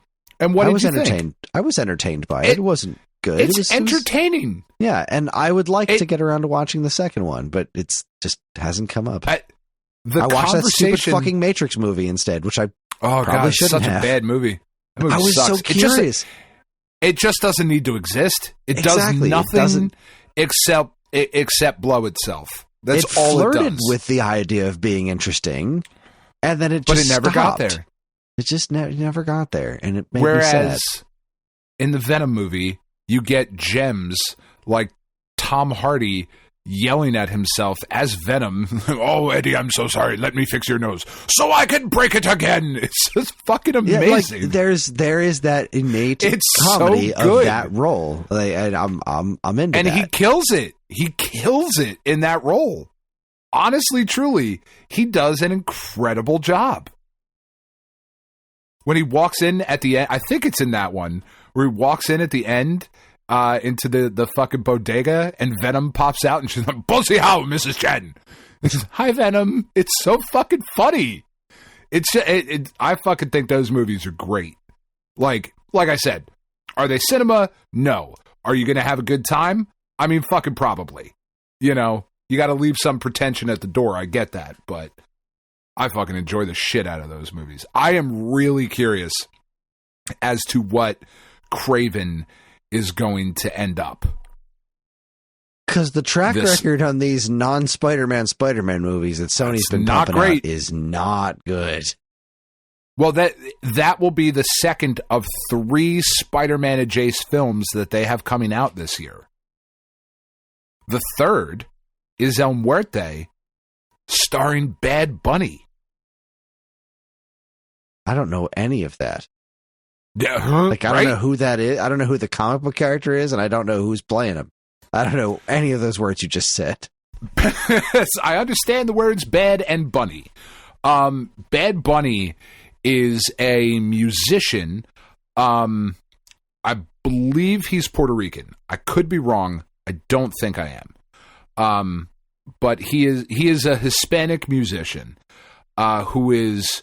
And what did you think? I was entertained by it. It wasn't good. It's it was entertaining. Yeah, and I would like to get around to watching the second one, but it's just hasn't come up. I watched that stupid fucking Matrix movie instead, which I probably shouldn't have. Such a bad movie. That movie I was sucks. so curious. It just doesn't need to exist. It Exactly. does nothing except blow itself. That's all it does. It flirted with the idea of being interesting, and then it never got there. It just never got there, and it made me sad. Whereas in the Venom movie, you get gems like Tom Hardy yelling at himself as Venom. Oh, Eddie, I'm so sorry. Let me fix your nose so I can break it again. It's just fucking amazing. Yeah, there is that innate comedy of that role, and I'm into that. And he kills it. He kills it in that role. Honestly, truly, he does an incredible job. When he walks in at the end, I think it's in that one, where he walks in at the end into the fucking bodega, and Venom pops out, and she's like, "Bossy how, Mrs. Chen?" Hi, Venom. It's so fucking funny. I fucking think those movies are great. Like I said, are they cinema? No. Are you gonna have a good time? I mean, fucking probably. You got to leave some pretension at the door. I get that, but I fucking enjoy the shit out of those movies. I am really curious as to what Craven is going to end up. Because the track record on these non-Spider-Man Spider-Man movies that Sony's been pumping out is not good. Well, that will be the second of 3 Spider-Man adjacent films that they have coming out this year. The third is El Muerte, starring Bad Bunny. I don't know any of that. Yeah, I don't know who that is. I don't know who the comic book character is, and I don't know who's playing him. I don't know any of those words you just said. I understand the words bad and bunny. Bad Bunny is a musician. I believe he's Puerto Rican. I could be wrong. I don't think I am. But he is a Hispanic musician who is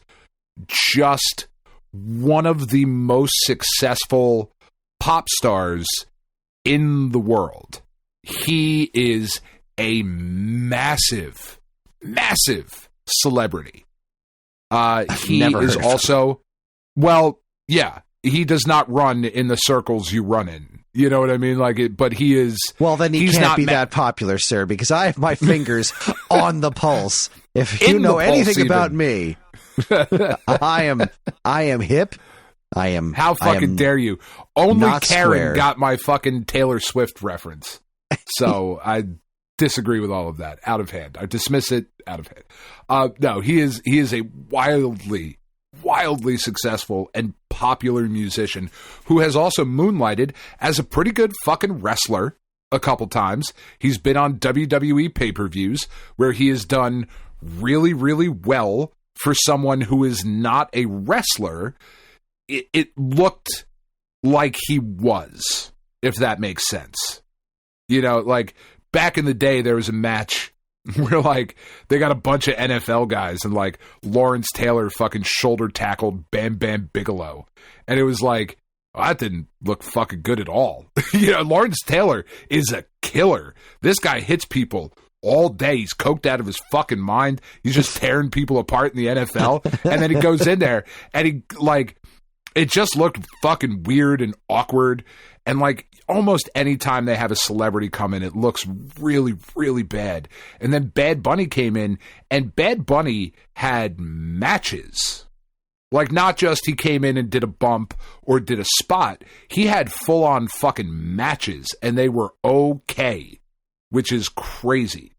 just one of the most successful pop stars in the world. He is a massive, massive celebrity. He is also, well, yeah, he does not run in the circles you run in. You know what I mean? But he is. Well, then he can't be that popular, sir, because I have my fingers on the pulse. If you know anything about me, I am hip. How fucking dare you? Only Karen got my fucking Taylor Swift reference. So I disagree with all of that. Out of hand. I dismiss it out of hand. No, he is a wildly successful and popular musician who has also moonlighted as a pretty good fucking wrestler a couple times. He's been on WWE pay-per-views where he has done really, really well for someone who is not a wrestler. It looked like he was. if that makes sense. You know, like back in the day, there was a match where like they got a bunch of NFL guys and like Lawrence Taylor fucking shoulder tackled Bam Bam Bigelow. And it was like, oh, that didn't look fucking good at all. You know, Lawrence Taylor is a killer. This guy hits people all day. He's coked out of his fucking mind. He's just tearing people apart in the NFL. And then he goes in there and he like, it just looked fucking weird and awkward. And like almost any time they have a celebrity come in, it looks really, really bad. And then Bad Bunny came in, and Bad Bunny had matches. Like not just he came in and did a bump or did a spot. He had full on fucking matches, and they were okay, which is crazy.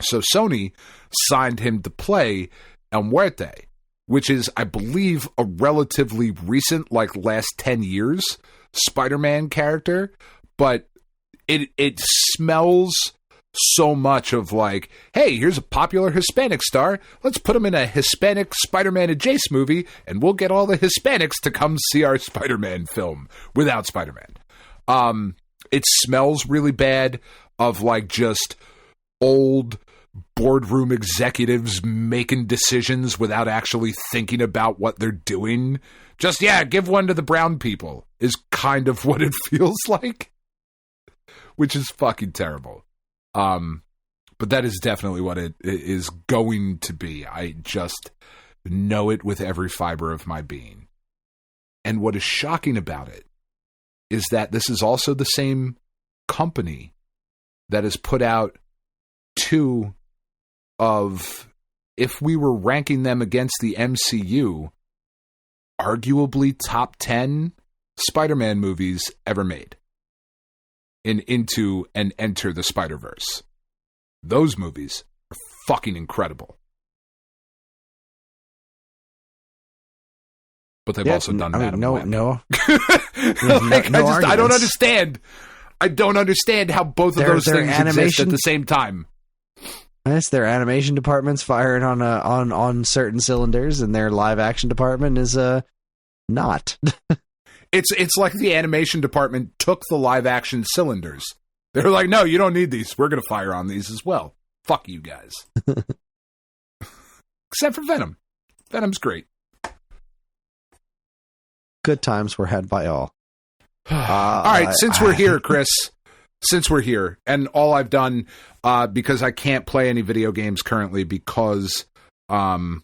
So Sony signed him to play El Muerte, which is, I believe, a relatively recent, like last 10 years, Spider-Man character, but it smells so much of like, hey, here's a popular Hispanic star. Let's put him in a Hispanic Spider-Man adjacent movie, and we'll get all the Hispanics to come see our Spider-Man film without Spider-Man. It smells really bad of like just old boardroom executives making decisions without actually thinking about what they're doing. Just, yeah, give one to the brown people is kind of what it feels like, which is fucking terrible. But that is definitely what it is going to be. I just know it with every fiber of my being. And what is shocking about it is that this is also the same company that has put out two of, if we were ranking them against the MCU, arguably top 10 Spider-Man movies ever made in Into and Enter the Spider-Verse. Those movies are fucking incredible. But they've also done Madam Web. I don't understand. I don't understand how both of those things exist at the same time. Yes, their animation department's firing on certain cylinders, and their live action department is not. It's like the animation department took the live action cylinders. They're like, no, you don't need these. We're going to fire on these as well. Fuck you guys. Except for Venom. Venom's great. Good times were had by all. All right, since we're here, Kris, and all I've done, because I can't play any video games currently because of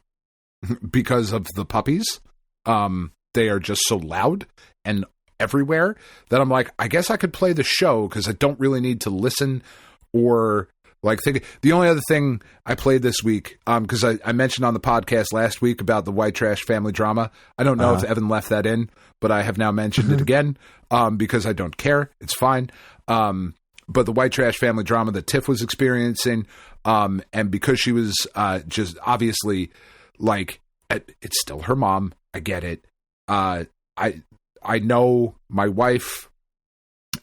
the puppies, they are just so loud and everywhere that I'm like, I guess I could play the show because I don't really need to listen or like think. The only other thing I played this week, because I mentioned on the podcast last week about the white trash family drama. I don't know if Evan left that in, but I have now mentioned it again because I don't care. It's fine. But the white trash family drama that Tiff was experiencing, and because she was just obviously like, it's still her mom. I get it. I know my wife,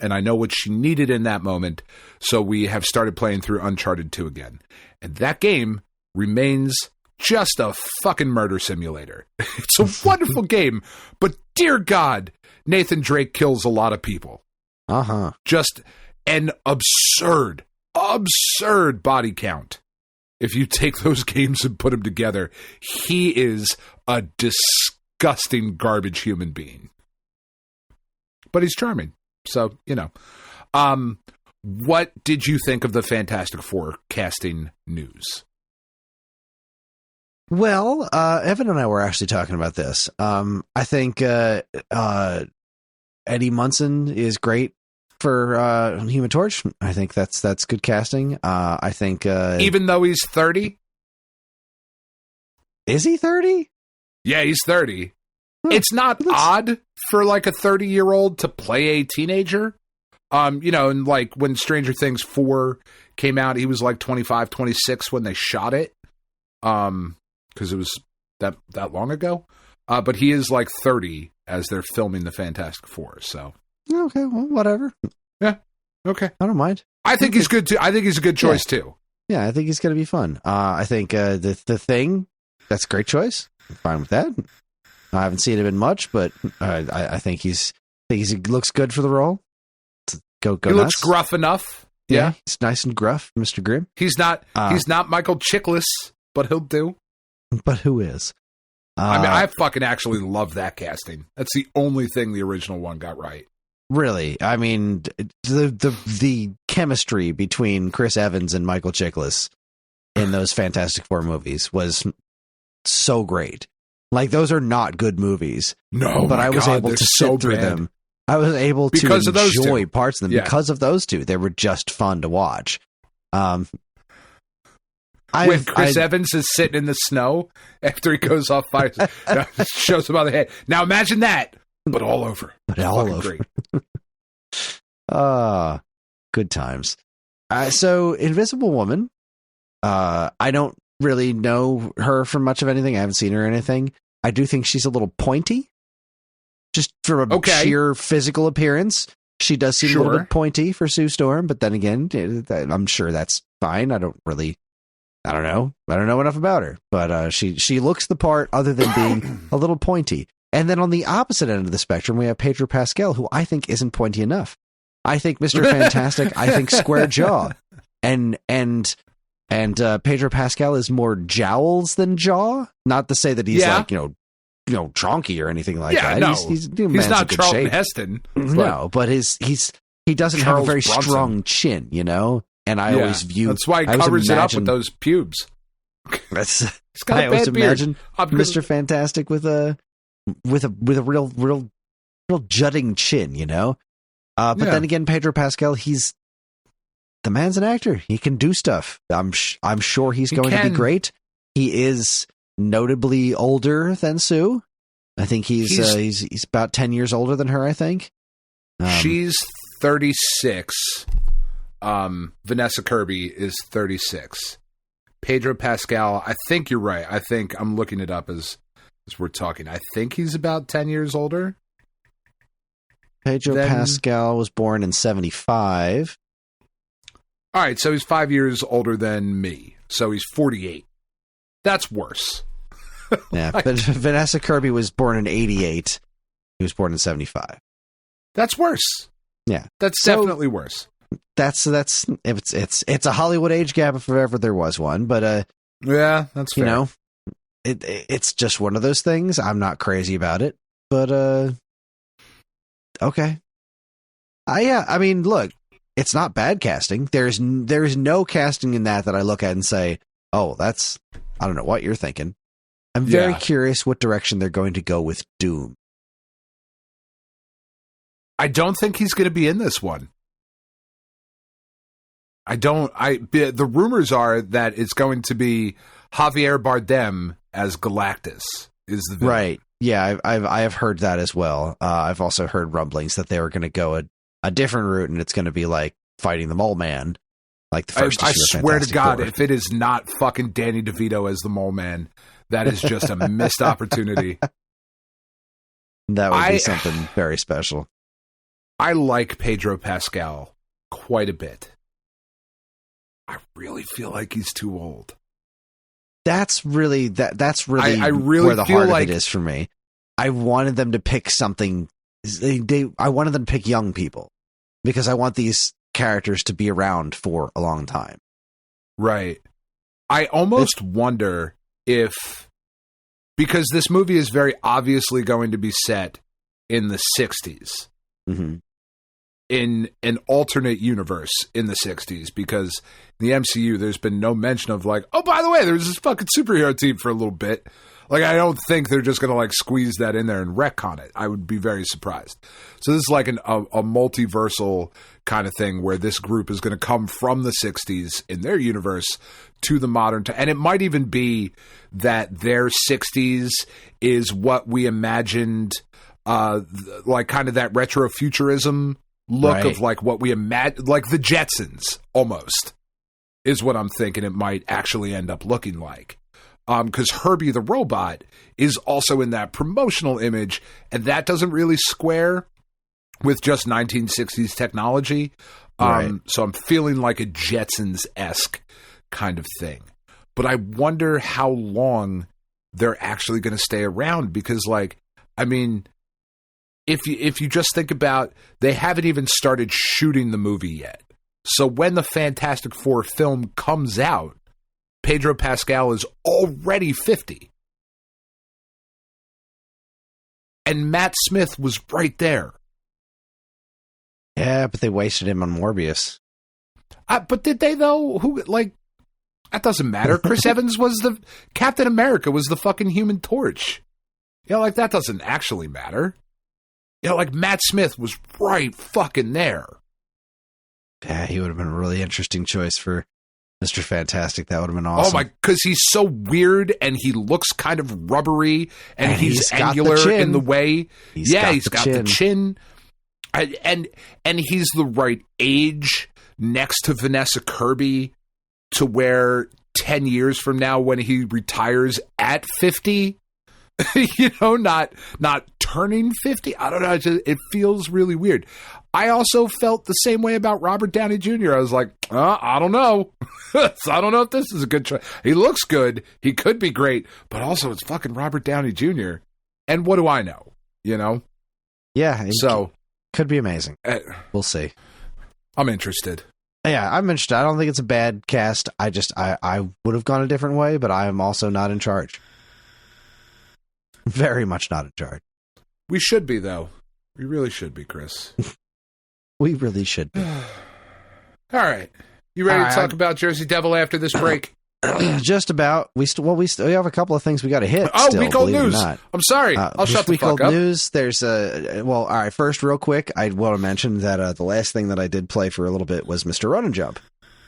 and I know what she needed in that moment. So we have started playing through Uncharted 2 again. And that game remains just a fucking murder simulator. It's a wonderful game, but dear God, Nathan Drake kills a lot of people. Just an absurd body count. If you take those games and put them together, he is a disgusting garbage human being. But he's charming. So, you know. What did you think of the Fantastic Four casting news? Well, Evan and I were actually talking about this. I think Eddie Munson is great for Human Torch. I think that's good casting. I think even though he's 30? Is he 30? Yeah, he's 30. It's not odd for like a 30-year-old to play a teenager. You know, and like when Stranger Things 4 came out, he was like 25, 26 when they shot it. Because it was that long ago. But he is like 30 as they're filming the Fantastic Four. So okay, well, whatever. Yeah, okay, I don't mind. I think he's good too. I think he's a good choice too. Yeah, I think he's going to be fun. I think the Thing, that's a great choice. I'm fine with that. I haven't seen him in much, but I think he looks good for the role. go he nuts. looks gruff enough. Yeah, he's nice and gruff, Mr. Grimm. He's not Michael Chiklis, but he'll do. But who is? I mean, I fucking actually love that casting. That's the only thing the original one got right. Really, I mean, the chemistry between Chris Evans and Michael Chiklis in those Fantastic Four movies was so great. Like, those are not good movies. No, but I was able to sit through them. I was able to enjoy parts of them because of those two. They were just fun to watch. When Chris Evans is sitting in the snow after he goes off fire, shows him on the head. Now imagine that, but all over. But all over. Great. Good times. So Invisible Woman. I don't really know her from much of anything. I haven't seen her or anything. I do think she's a little pointy. Just from a sheer physical appearance, she does seem a little bit pointy for Sue Storm, but then again, I'm sure that's fine. I don't know enough about her, but she looks the part other than being a little pointy. And then on the opposite end of the spectrum, we have Pedro Pascal, who I think isn't pointy enough. I think Mr. Fantastic, I think square jaw. And Pedro Pascal is more jowls than jaw. Not to say that he's like, chonky or anything like that. No. He's not Charlton Heston. No, but he doesn't have a very strong chin, And I always view that's why he covers it up with those pubes. I always imagine Mr. Fantastic with a real jutting chin, But then again, Pedro Pascal, the man's an actor. He can do stuff. I'm sure he's going to be great. He is notably older than Sue. I think he's about 10 years older than her, I think. She's 36. Vanessa Kirby is 36. Pedro Pascal, I think you're right. I think I'm looking it up as we're talking. I think he's about 10 years older. Pedro Pascal was born in 1975. All right, so he's 5 years older than me. So he's 48. That's worse. Yeah, but Vanessa Kirby was born in 1988. He was born in 1975. That's worse. Yeah, that's definitely worse. That's it's a Hollywood age gap if ever there was one. But yeah, that's fair. It's just one of those things. I'm not crazy about it, but okay. I mean, look, it's not bad casting. There's no casting in that I look at and say, oh, I don't know what you're thinking. I'm very curious what direction they're going to go with Doom. I don't think he's going to be in this one. The rumors are that it's going to be Javier Bardem as Galactus is the villain. Right. Yeah, I have heard that as well. I've also heard rumblings that they were going to go a different route, and it's going to be like fighting the Mole Man, like the first. I swear to God, if it is not fucking Danny DeVito as the Mole Man, that is just a missed opportunity. That would be something very special. I like Pedro Pascal quite a bit. I really feel like he's too old. That's really I really where the feel heart like of it is for me. I wanted them to pick something. I wanted them to pick young people because I want these characters to be around for a long time. Right. I almost wonder if, because this movie is very obviously going to be set in the 60s. Mm-hmm. In an alternate universe in the 60s, because in the MCU there's been no mention of like, oh, by the way, there's this fucking superhero team for a little bit. Like, I don't think they're just going to like squeeze that in there and retcon it. I would be very surprised. So this is like a multiversal kind of thing where this group is going to come from the 60s in their universe to the modern time. And it might even be that their 60s is what we imagined, like kind of that retrofuturism look of like what we imagine, like the Jetsons almost is what I'm thinking it might actually end up looking like. Because Herbie the robot is also in that promotional image, and that doesn't really square with just 1960s technology. So I'm feeling like a Jetsons-esque kind of thing. But I wonder how long they're actually going to stay around, because, like, I mean, if you just think about, they haven't even started shooting the movie yet. So when the Fantastic Four film comes out, Pedro Pascal is already 50. And Matt Smith was right there. Yeah, but they wasted him on Morbius. But did they, though? That doesn't matter. Chris Evans was the Captain America, was the fucking Human Torch. That doesn't actually matter. Matt Smith was right fucking there. Yeah, he would have been a really interesting choice for Mr. Fantastic. That would have been awesome. Oh my, because he's so weird and he looks kind of rubbery and he's angular in the way. He's got the chin. And he's the right age next to Vanessa Kirby to where 10 years from now when he retires at 50, not turning 50. I don't know. It feels really weird. I also felt the same way about Robert Downey Jr. I was like, I don't know. I don't know if this is a good choice. He looks good. He could be great. But also, it's fucking Robert Downey Jr. And what do I know? Yeah. So could be amazing. We'll see. I'm interested. Yeah, I'm interested. I don't think it's a bad cast. I would have gone a different way, but I am also not in charge. Very much not in charge. We should be, though. We really should be, Chris. We really should be. All right. You ready to talk about Jersey Devil after this break? Just about. We have a couple of things we got to hit. Oh, still, week old news. I'm sorry. I'll shut the fuck up. News. There's all right. First, real quick, I want to mention that the last thing that I did play for a little bit was Mr. Run and Jump,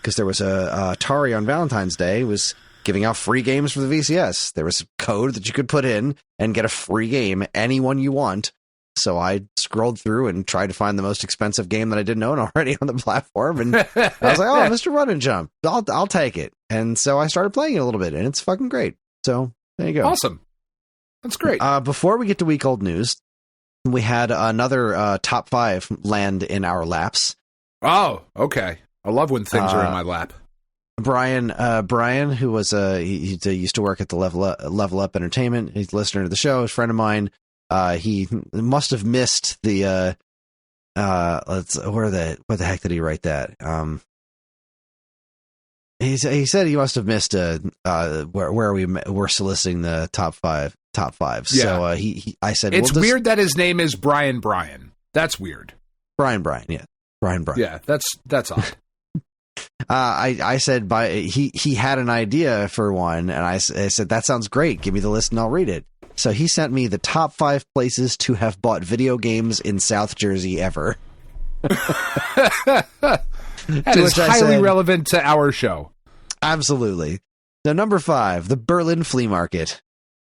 because there was a Atari on Valentine's Day was giving out free games for the VCS. There was a code that you could put in and get a free game, any one you want. So I scrolled through and tried to find the most expensive game that I didn't own already on the platform, and I was like, "Oh, Mr. Run and Jump, I'll take it." And so I started playing it a little bit, and it's fucking great. So there you go. Awesome, that's great. Before we get to week old news, we had another top 5 land in our laps. Oh, okay. I love when things are in my lap. Brian, who was he used to work at the Level Up Entertainment. He's a listener to the show. He's a friend of mine. He must have missed the where the heck did he write that? He said he must have missed where we're soliciting the top five. Yeah. So I said it's weird that his name is Brian. That's weird. Brian. Yeah. Brian. Yeah, that's odd. I said he had an idea for one, and I said that sounds great. Give me the list and I'll read it. So he sent me the top 5 places to have bought video games in South Jersey ever. That is highly relevant to our show. Absolutely. So number 5, the Berlin Flea Market.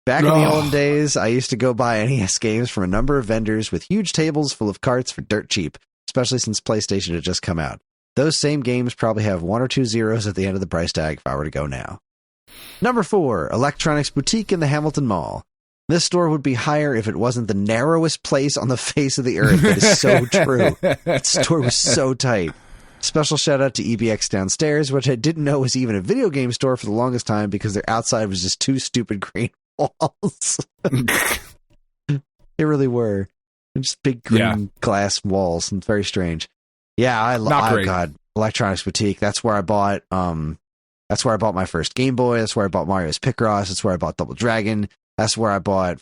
Back in the old days, I used to go buy NES games from a number of vendors with huge tables full of carts for dirt cheap, especially since PlayStation had just come out. Those same games probably have 1 or 2 zeros at the end of the price tag if I were to go now. Number 4, Electronics Boutique in the Hamilton Mall. This store would be higher if it wasn't the narrowest place on the face of the earth. That is so true. That store was so tight. Special shout out to EBX downstairs, which I didn't know was even a video game store for the longest time because their outside was just 2 stupid green walls. They really were. Just big green glass walls, and very strange. Yeah, God, Electronics Boutique. That's where I bought my first Game Boy. That's where I bought Mario's Picross. That's where I bought Double Dragon. That's where I bought.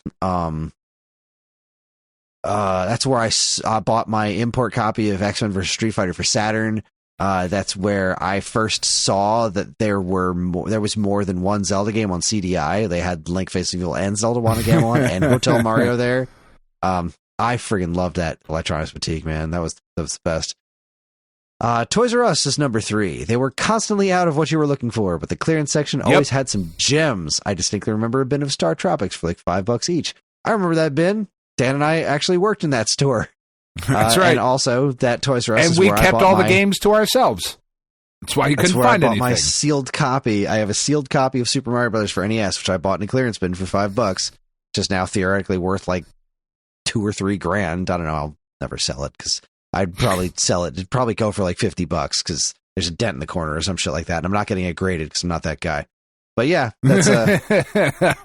That's where I bought my import copy of X-Men vs. Street Fighter for Saturn. That's where I first saw that there was more than one Zelda game on CDI. They had Link Facing Evil and Zelda Wanna Game on, and Hotel Mario there. I friggin' loved that Electronics Boutique, man. That was the best. Toys R Us is number 3. They were constantly out of what you were looking for, but the clearance section always had some gems. I distinctly remember a bin of Star Tropics for like $5 each. I remember that bin. Dan and I actually worked in that store. That's right. And also, that Toys R Us and is we where kept all the games to ourselves. That's why you couldn't find anything. My sealed copy. I have a sealed copy of Super Mario Brothers for NES, which I bought in a clearance bin for $5, which is now theoretically worth like $2 or $3 grand. I don't know. I'll never sell it because I'd probably sell it. It'd probably go for like $50 because there's a dent in the corner or some shit like that. And I'm not getting it graded because I'm not that guy. But yeah, that's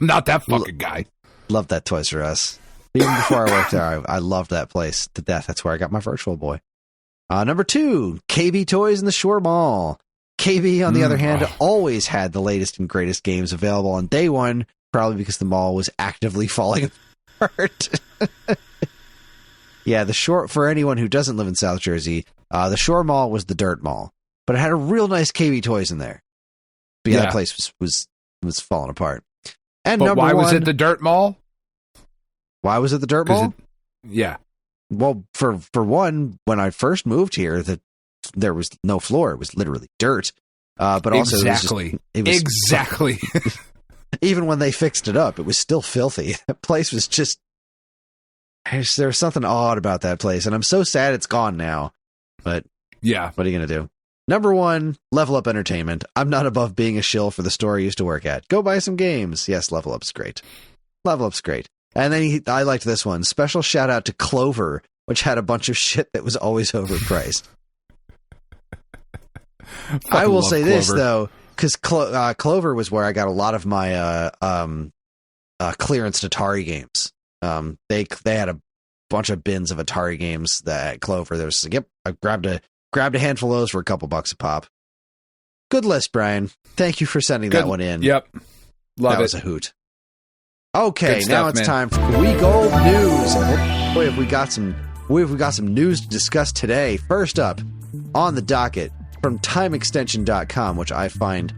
not that fucking guy. Love that Toys R Us. Even before I worked there, I loved that place to death. That's where I got my Virtual Boy. Number 2, KB Toys in the Shore Mall. KB, on the other hand, always had the latest and greatest games available on day one, probably because the mall was actively falling apart. Yeah, the Shore, for anyone who doesn't live in South Jersey, the Shore Mall was the dirt mall, but it had a real nice KB Toys in there. But yeah, that place was falling apart. And but why was it the dirt mall? Why was it the dirt mall? Yeah. Well, for one, when I first moved here, there was no floor; it was literally dirt. But also, exactly. Exactly. Even when they fixed it up, it was still filthy. That place was just. There's something odd about that place, and I'm so sad it's gone now. But yeah, what are you gonna do? Number 1, Level Up Entertainment. I'm not above being a shill for the store I used to work at. Go buy some games. Yes, Level Up's great. Level Up's great. And then I liked this one. Special shout out to Clover, which had a bunch of shit that was always overpriced. I will say Clover. This, though, because Clover was where I got a lot of my clearance Atari games. They had a bunch of bins of Atari games that Clover. There was like, yep, I grabbed a handful of those for a couple bucks a pop. Good list, Brian. Thank you for sending that one in. Yep. Love it. That was a hoot. Okay, now it's time for We Gold News. Boy, have we got some news to discuss today. First up, on the docket, from TimeExtension.com, which I find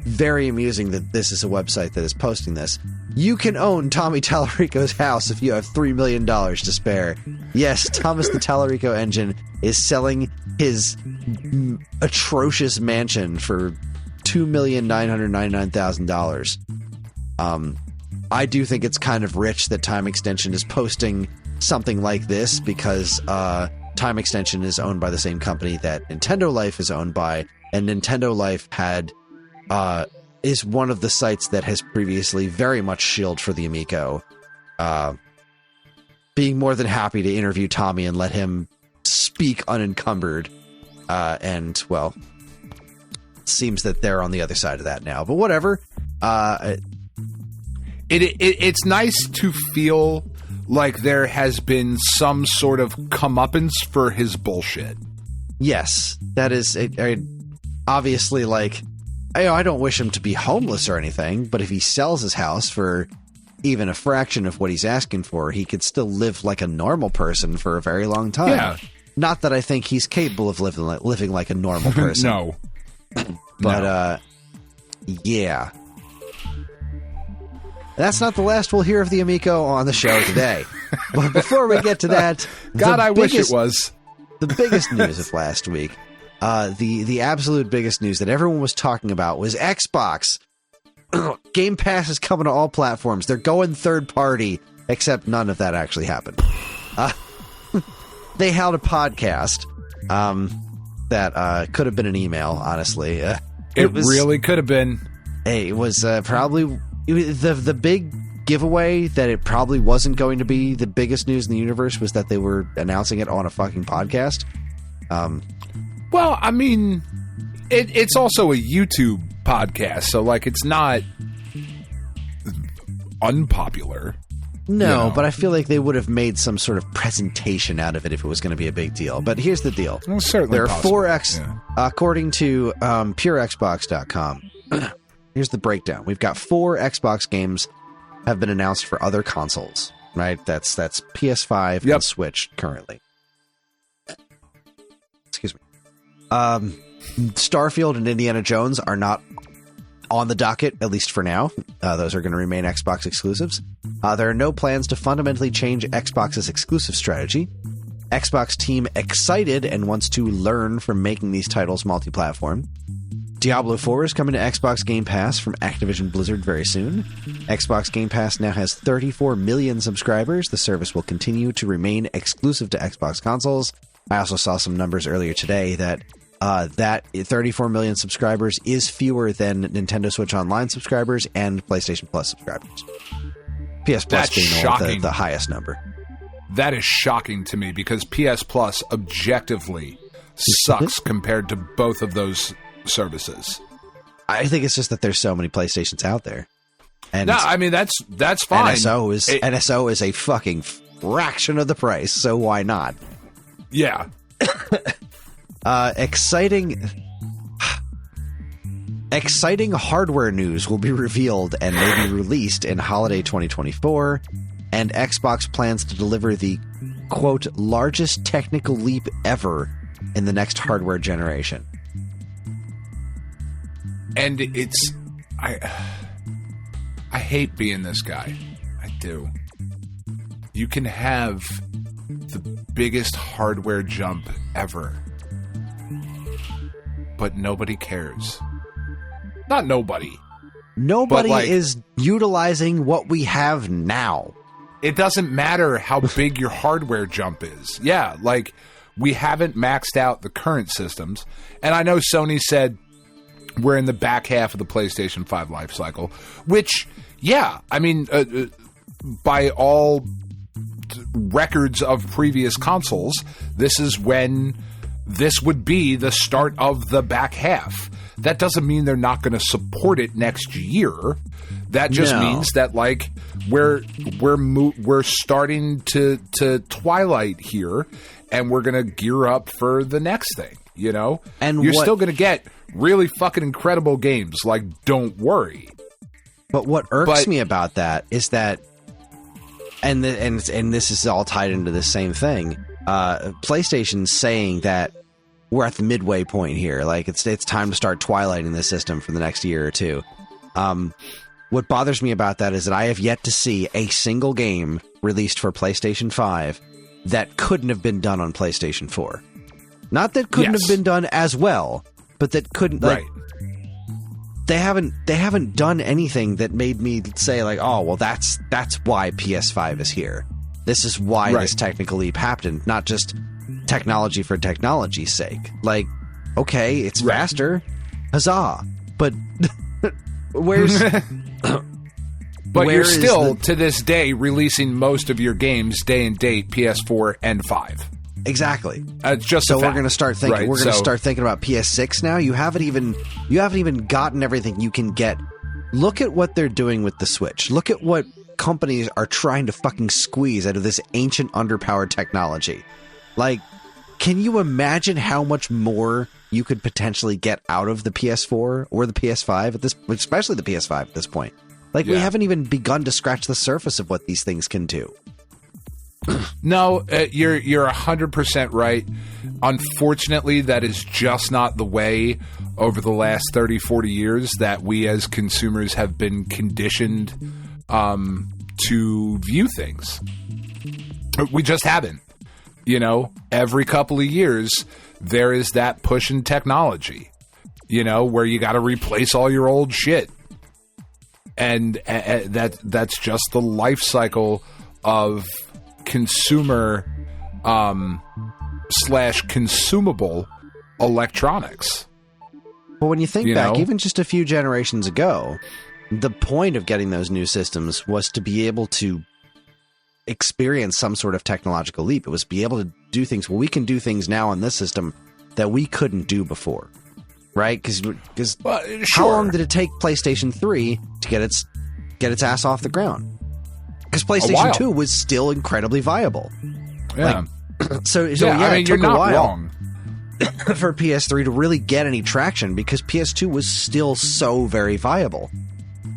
very amusing that this is a website that is posting this. You can own Tommy Tallarico's house if you have $3 million to spare. Yes, Thomas the Tallarico Engine is selling his atrocious mansion for $2,999,000. I do think it's kind of rich that Time Extension is posting something like this because Time Extension is owned by the same company that Nintendo Life is owned by, and Nintendo Life is one of the sites that has previously very much shielded for the Amico. Being more than happy to interview Tommy and let him speak unencumbered. And, well, it seems that they're on the other side of that now. But whatever. It's nice to feel like there has been some sort of comeuppance for his bullshit. Yes, that is obviously like, I don't wish him to be homeless or anything, but if he sells his house for even a fraction of what he's asking for, he could still live like a normal person for a very long time. Yeah. Not that I think he's capable of living like a normal person. No. But, yeah. That's not the last we'll hear of the Amico on the show today. But before we get to that... God, I wish it was. The biggest news of last week, the absolute biggest news that everyone was talking about was Xbox. Game Pass is coming to all platforms. They're going third party, except none of that actually happened. They held a podcast that could have been an email, honestly. It really could have been. It was probably... The big giveaway that it probably wasn't going to be the biggest news in the universe was that they were announcing it on a fucking podcast. Well, I mean, it's also a YouTube podcast, so like it's not unpopular. No, you know? But I feel like they would have made some sort of presentation out of it if it was going to be a big deal. But here's the deal. Well, certainly there are possible. 4X, according to PureXbox.com. Here's the breakdown. We've got 4 Xbox games have been announced for other consoles, right? That's PS5 and Switch currently. Excuse me. Starfield and Indiana Jones are not on the docket, at least for now. Those are going to remain Xbox exclusives. There are no plans to fundamentally change Xbox's exclusive strategy. Xbox team excited and wants to learn from making these titles multi-platform. Diablo 4 is coming to Xbox Game Pass from Activision Blizzard very soon. Xbox Game Pass now has 34 million subscribers. The service will continue to remain exclusive to Xbox consoles. I also saw some numbers earlier today that 34 million subscribers is fewer than Nintendo Switch Online subscribers and PlayStation Plus subscribers. PS Plus being the highest number. That is shocking to me because PS Plus objectively sucks compared to both of those services. I think it's just that there's so many PlayStations out there. And no, I mean that's fine. NSO is a fucking fraction of the price, so why not? Yeah. Exciting hardware news will be revealed and may be released in holiday 2024, and Xbox plans to deliver the, quote, largest technical leap ever in the next hardware generation. And it's... I hate being this guy. I do. You can have the biggest hardware jump ever, but nobody cares. Not nobody. Nobody is utilizing what we have now. It doesn't matter how big your hardware jump is. Yeah, like, we haven't maxed out the current systems. And I know Sony said we're in the back half of the PlayStation 5 life cycle, which, yeah, I mean, by all records of previous consoles, this is when this would be the start of the back half. That doesn't mean they're not going to support it next year. That just means that, like, we're starting to twilight here, and we're going to gear up for the next thing, you know? And you're still going to get really fucking incredible games, like, don't worry. But what irks me about that is that, and this is all tied into the same thing, PlayStation's saying that we're at the midway point here. Like, it's time to start twilighting the system for the next year or two. What bothers me about that is that I have yet to see a single game released for PlayStation 5 that couldn't have been done on PlayStation 4. Not that couldn't have been done as well, but that couldn't. Like, they haven't done anything that made me say, like, oh, well, that's why PS5 is here. This is why this technical leap happened, not just technology for technology's sake. Like, okay, it's faster, huzzah, but where's but you're still to this day releasing most of your games day and date PS4 and 5. Exactly. It's just so we're going to start thinking. We're going to start thinking about PS6 now. You haven't even gotten everything you can get. Look at what they're doing with the Switch. Look at what companies are trying to fucking squeeze out of this ancient underpowered technology. Like, can you imagine how much more you could potentially get out of the PS4 or the PS5 at this, especially the PS5 at this point? Like, we haven't even begun to scratch the surface of what these things can do. No, you're 100% right. Unfortunately, that is just not the way over the last 30, 40 years that we as consumers have been conditioned to view things. We just haven't. You know, every couple of years, there is that push in technology, you know, where you got to replace all your old shit. And that's just the life cycle of consumer / consumable electronics. Well, when you think back, even just a few generations ago, the point of getting those new systems was to be able to experience some sort of technological leap. It was be able to do things. Well, we can do things now on this system that we couldn't do before, right? Because how long did it take PlayStation 3 to get its ass off the ground? Because PlayStation 2 was still incredibly viable. Yeah. So I mean, it took you're not a while wrong for PS3 to really get any traction because PS2 was still so very viable.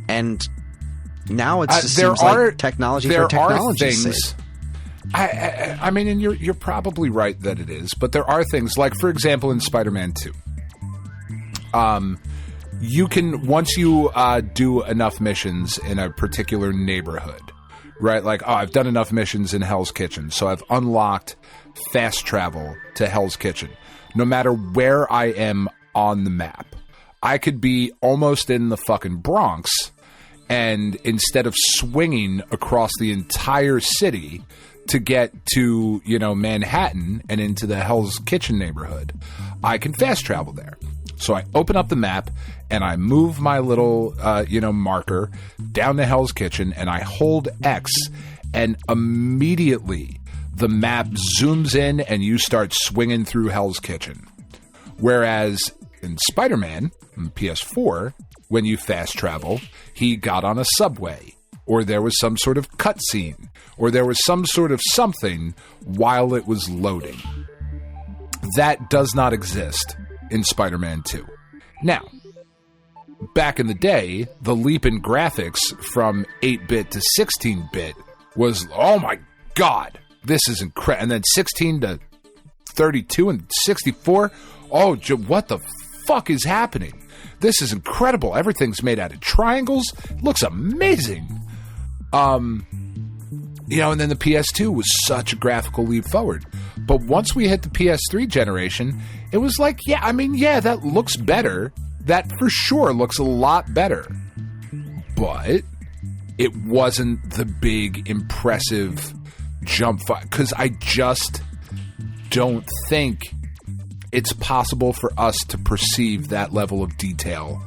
And now it just seems like technology for technology's sake. I mean, and you're probably right that it is, but there are things like, for example, in Spider-Man 2, you can, once you do enough missions in a particular neighborhood, right? Like, oh, I've done enough missions in Hell's Kitchen, so I've unlocked fast travel to Hell's Kitchen. No matter where I am on the map, I could be almost in the fucking Bronx, and instead of swinging across the entire city to get to, you know, Manhattan and into the Hell's Kitchen neighborhood, I can fast travel there. So I open up the map and I move my little, marker down to Hell's Kitchen and I hold X and immediately the map zooms in and you start swinging through Hell's Kitchen. Whereas in Spider-Man, on PS4, when you fast travel, he got on a subway or there was some sort of cutscene, or there was some sort of something while it was loading. That does not exist in Spider-Man 2. Now, back in the day, the leap in graphics from 8-bit to 16-bit was, oh my god, this is incredible. And then 16 to 32 and 64, oh, what the fuck is happening? This is incredible. Everything's made out of triangles. It looks amazing. And then the PS2 was such a graphical leap forward. But once we hit the PS3 generation, it was like, that looks better. That for sure looks a lot better. But it wasn't the big, impressive jump. Because I just don't think it's possible for us to perceive that level of detail,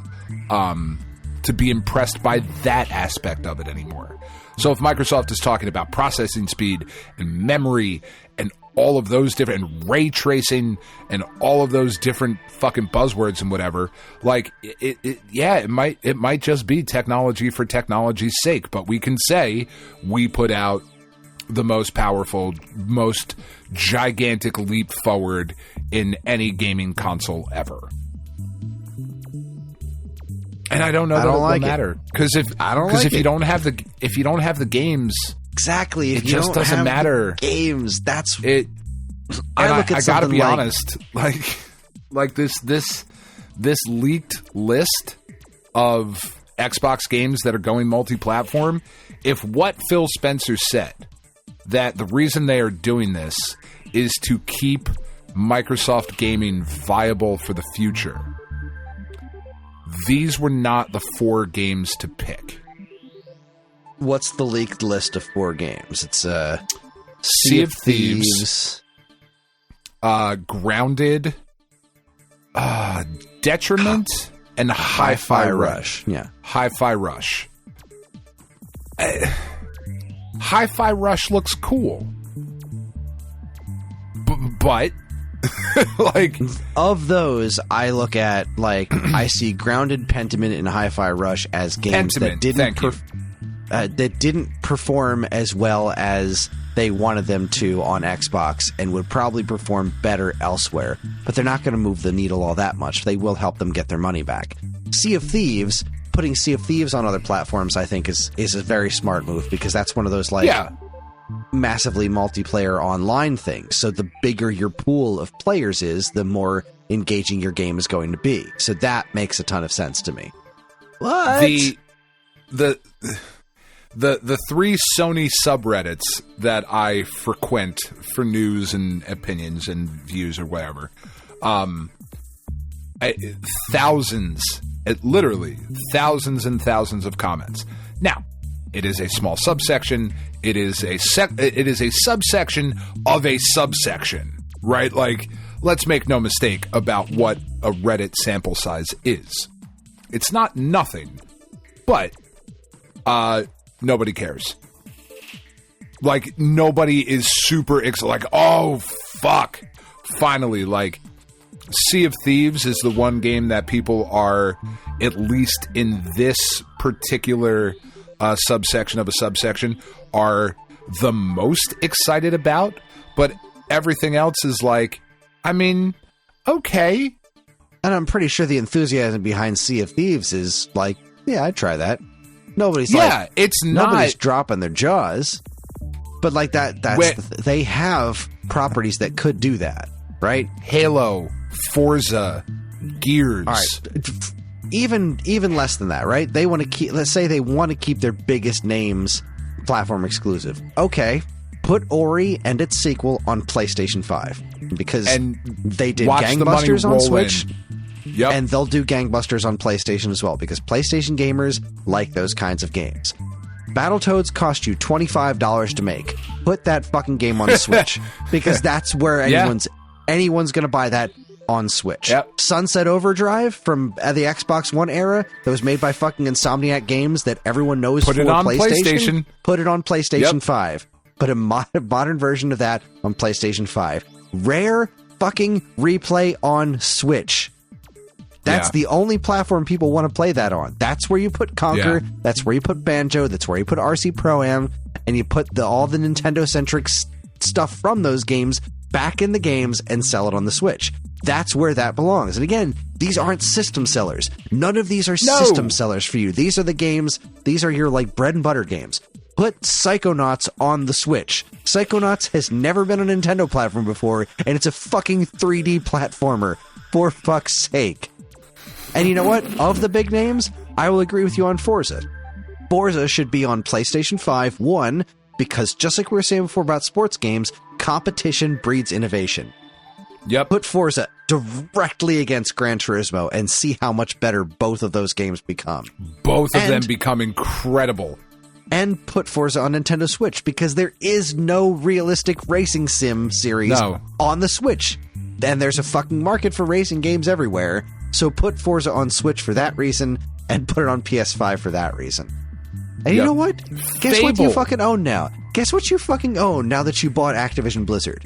to be impressed by that aspect of it anymore. So if Microsoft is talking about processing speed and memory and all of those different, and ray tracing and all of those different fucking buzzwords and whatever, like it might just be technology for technology's sake, but we can say we put out the most powerful, most gigantic leap forward in any gaming console ever. And I don't know that it will matter, because if you don't have the games, exactly, it just doesn't matter. Games, that's it. I gotta be honest, like this leaked list of Xbox games that are going multi-platform. If what Phil Spencer said, that the reason they are doing this is to keep Microsoft gaming viable for the future, these were not the 4 games to pick. What's the leaked list of 4 games? It's Sea of Thieves, Grounded, Detriment, and Hi-Fi Rush. Yeah. Hi-Fi Rush. Hi-Fi Rush looks cool. But like, of those, I look at, like, I see Grounded, Pentiment, and Hi-Fi Rush as games that didn't perform as well as they wanted them to on Xbox, and would probably perform better elsewhere. But they're not going to move the needle all that much. They will help them get their money back. Sea of Thieves, putting Sea of Thieves on other platforms, I think is a very smart move, because that's one of those, like, massively multiplayer online things. So the bigger your pool of players is, the more engaging your game is going to be. So that makes a ton of sense to me. What? The 3 Sony subreddits that I frequent for news and opinions and views or whatever, literally thousands and thousands of comments. Now, it is a small subsection. It is a subsection of a subsection, right? Like, let's make no mistake about what a Reddit sample size is. It's not nothing, but nobody cares. Like, nobody is super like, oh fuck, finally. Like, Sea of Thieves is the one game that people are, at least in this particular subsection of a subsection, are the most excited about. But everything else is like, I mean, okay. And I'm pretty sure the enthusiasm behind Sea of Thieves is like, yeah, I'd try that. Nobody's dropping their jaws. But like they have properties that could do that, right? Halo, Forza, Gears. All right. Even less than that, right? They want to keep, let's say they want to keep their biggest names platform exclusive. Okay, put Ori and its sequel on PlayStation 5, because they did Gangbusters on Switch. Yep. And they'll do Gangbusters on PlayStation as well, because PlayStation gamers like those kinds of games. Battletoads cost you $25 to make. Put that fucking game on Switch, because that's where anyone's going to buy that on Switch. Yep. Sunset Overdrive from the Xbox One era that was made by fucking Insomniac Games that everyone knows Put it on PlayStation. Put it on PlayStation 5. Put a modern version of that on PlayStation 5. Rare fucking Replay on Switch. That's the only platform people want to play that on. That's where you put Conker. Yeah. That's where you put Banjo. That's where you put RC Pro-Am. And you put all the Nintendo-centric stuff from those games back in the games and sell it on the Switch. That's where that belongs. And again, these aren't system sellers. None of these are system sellers for you. These are the games. These are your like bread and butter games. Put Psychonauts on the Switch. Psychonauts has never been on a Nintendo platform before, and it's a fucking 3D platformer. For fuck's sake. And you know what? Of the big names, I will agree with you on Forza. Forza should be on PlayStation 5, one, because just like we were saying before about sports games, competition breeds innovation. Yep. Put Forza directly against Gran Turismo and see how much better both of those games become. Both of them become incredible. And put Forza on Nintendo Switch, because there is no realistic racing sim series on the Switch. And there's a fucking market for racing games everywhere. So put Forza on Switch for that reason, and put it on PS5 for that reason. And you know what? Guess what you fucking own now? Guess what you fucking own now that you bought Activision Blizzard?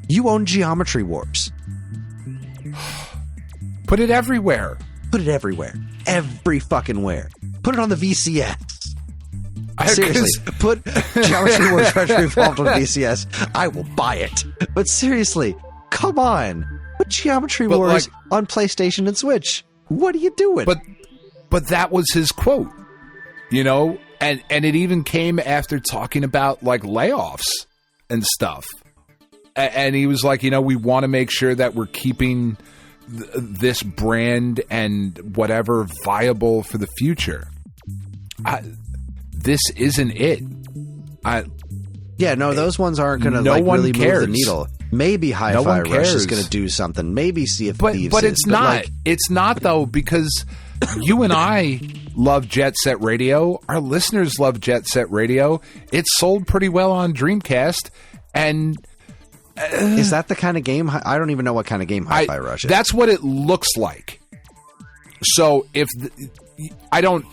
You own Geometry Wars. Put it everywhere. Put it everywhere. Every fucking where. Put it on the VCS. Seriously, put Geometry Wars Retro Evolved on VCS. I will buy it. But seriously, come on. Put Geometry Wars on PlayStation and Switch. What are you doing? But that was his quote, you know, and it even came after talking about like layoffs and stuff. And he was like, you know, we want to make sure that we're keeping this brand and whatever viable for the future. This isn't it. Those ones aren't going to really move the needle. Maybe Hi-Fi Rush is going to do something. Maybe Sea of Thieves. But it's not. It's not, though, because you and I love Jet Set Radio. Our listeners love Jet Set Radio. It sold pretty well on Dreamcast. And is that the kind of game? I don't even know what kind of game Hi-Fi Rush is. That's what it looks like. So if I don't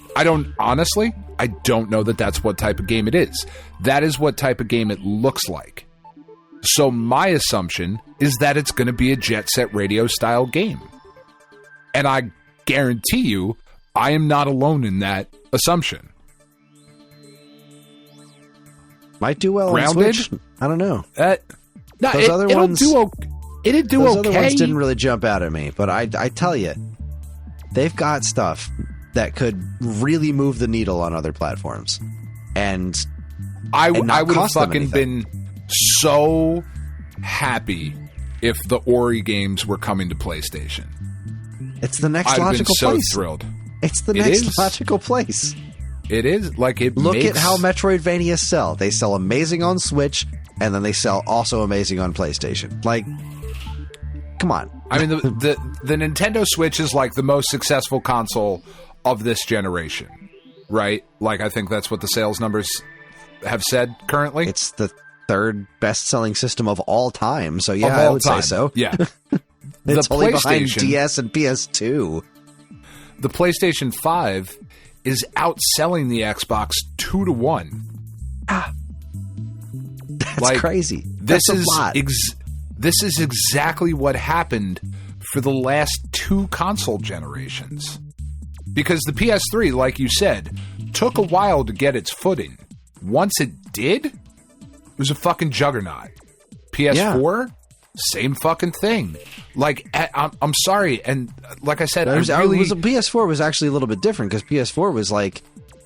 honestly, I don't know that that's what type of game it is. That is what type of game it looks like. So my assumption is that it's going to be a Jet Set Radio style game. And I guarantee you, I am not alone in that assumption. Might do well Grounded? on Switch. I don't know. Those other ones didn't really jump out at me, but I tell you, they've got stuff that could really move the needle on other platforms. And I would have fucking been so happy if the Ori games were coming to PlayStation. It's the next logical place. I've been so thrilled. It's the next logical place. It is. Look at how Metroidvanias sell. They sell amazing on Switch, and then they sell also amazing on PlayStation. Like, come on. I mean, the Nintendo Switch is like the most successful console of this generation, right? Like, I think that's what the sales numbers have said currently. It's the third best-selling system of all time, so yeah, I would say so. Yeah. It's only behind DS and PS2. The PlayStation 5 is outselling the Xbox 2-1. That's crazy. That's a lot. This is exactly what happened for the last two console generations. Because the PS3, like you said, took a while to get its footing. Once it did, it was a fucking juggernaut. PS4, same fucking thing. Like, I'm sorry, and like I said, PS4 was actually a little bit different, because PS4 was like,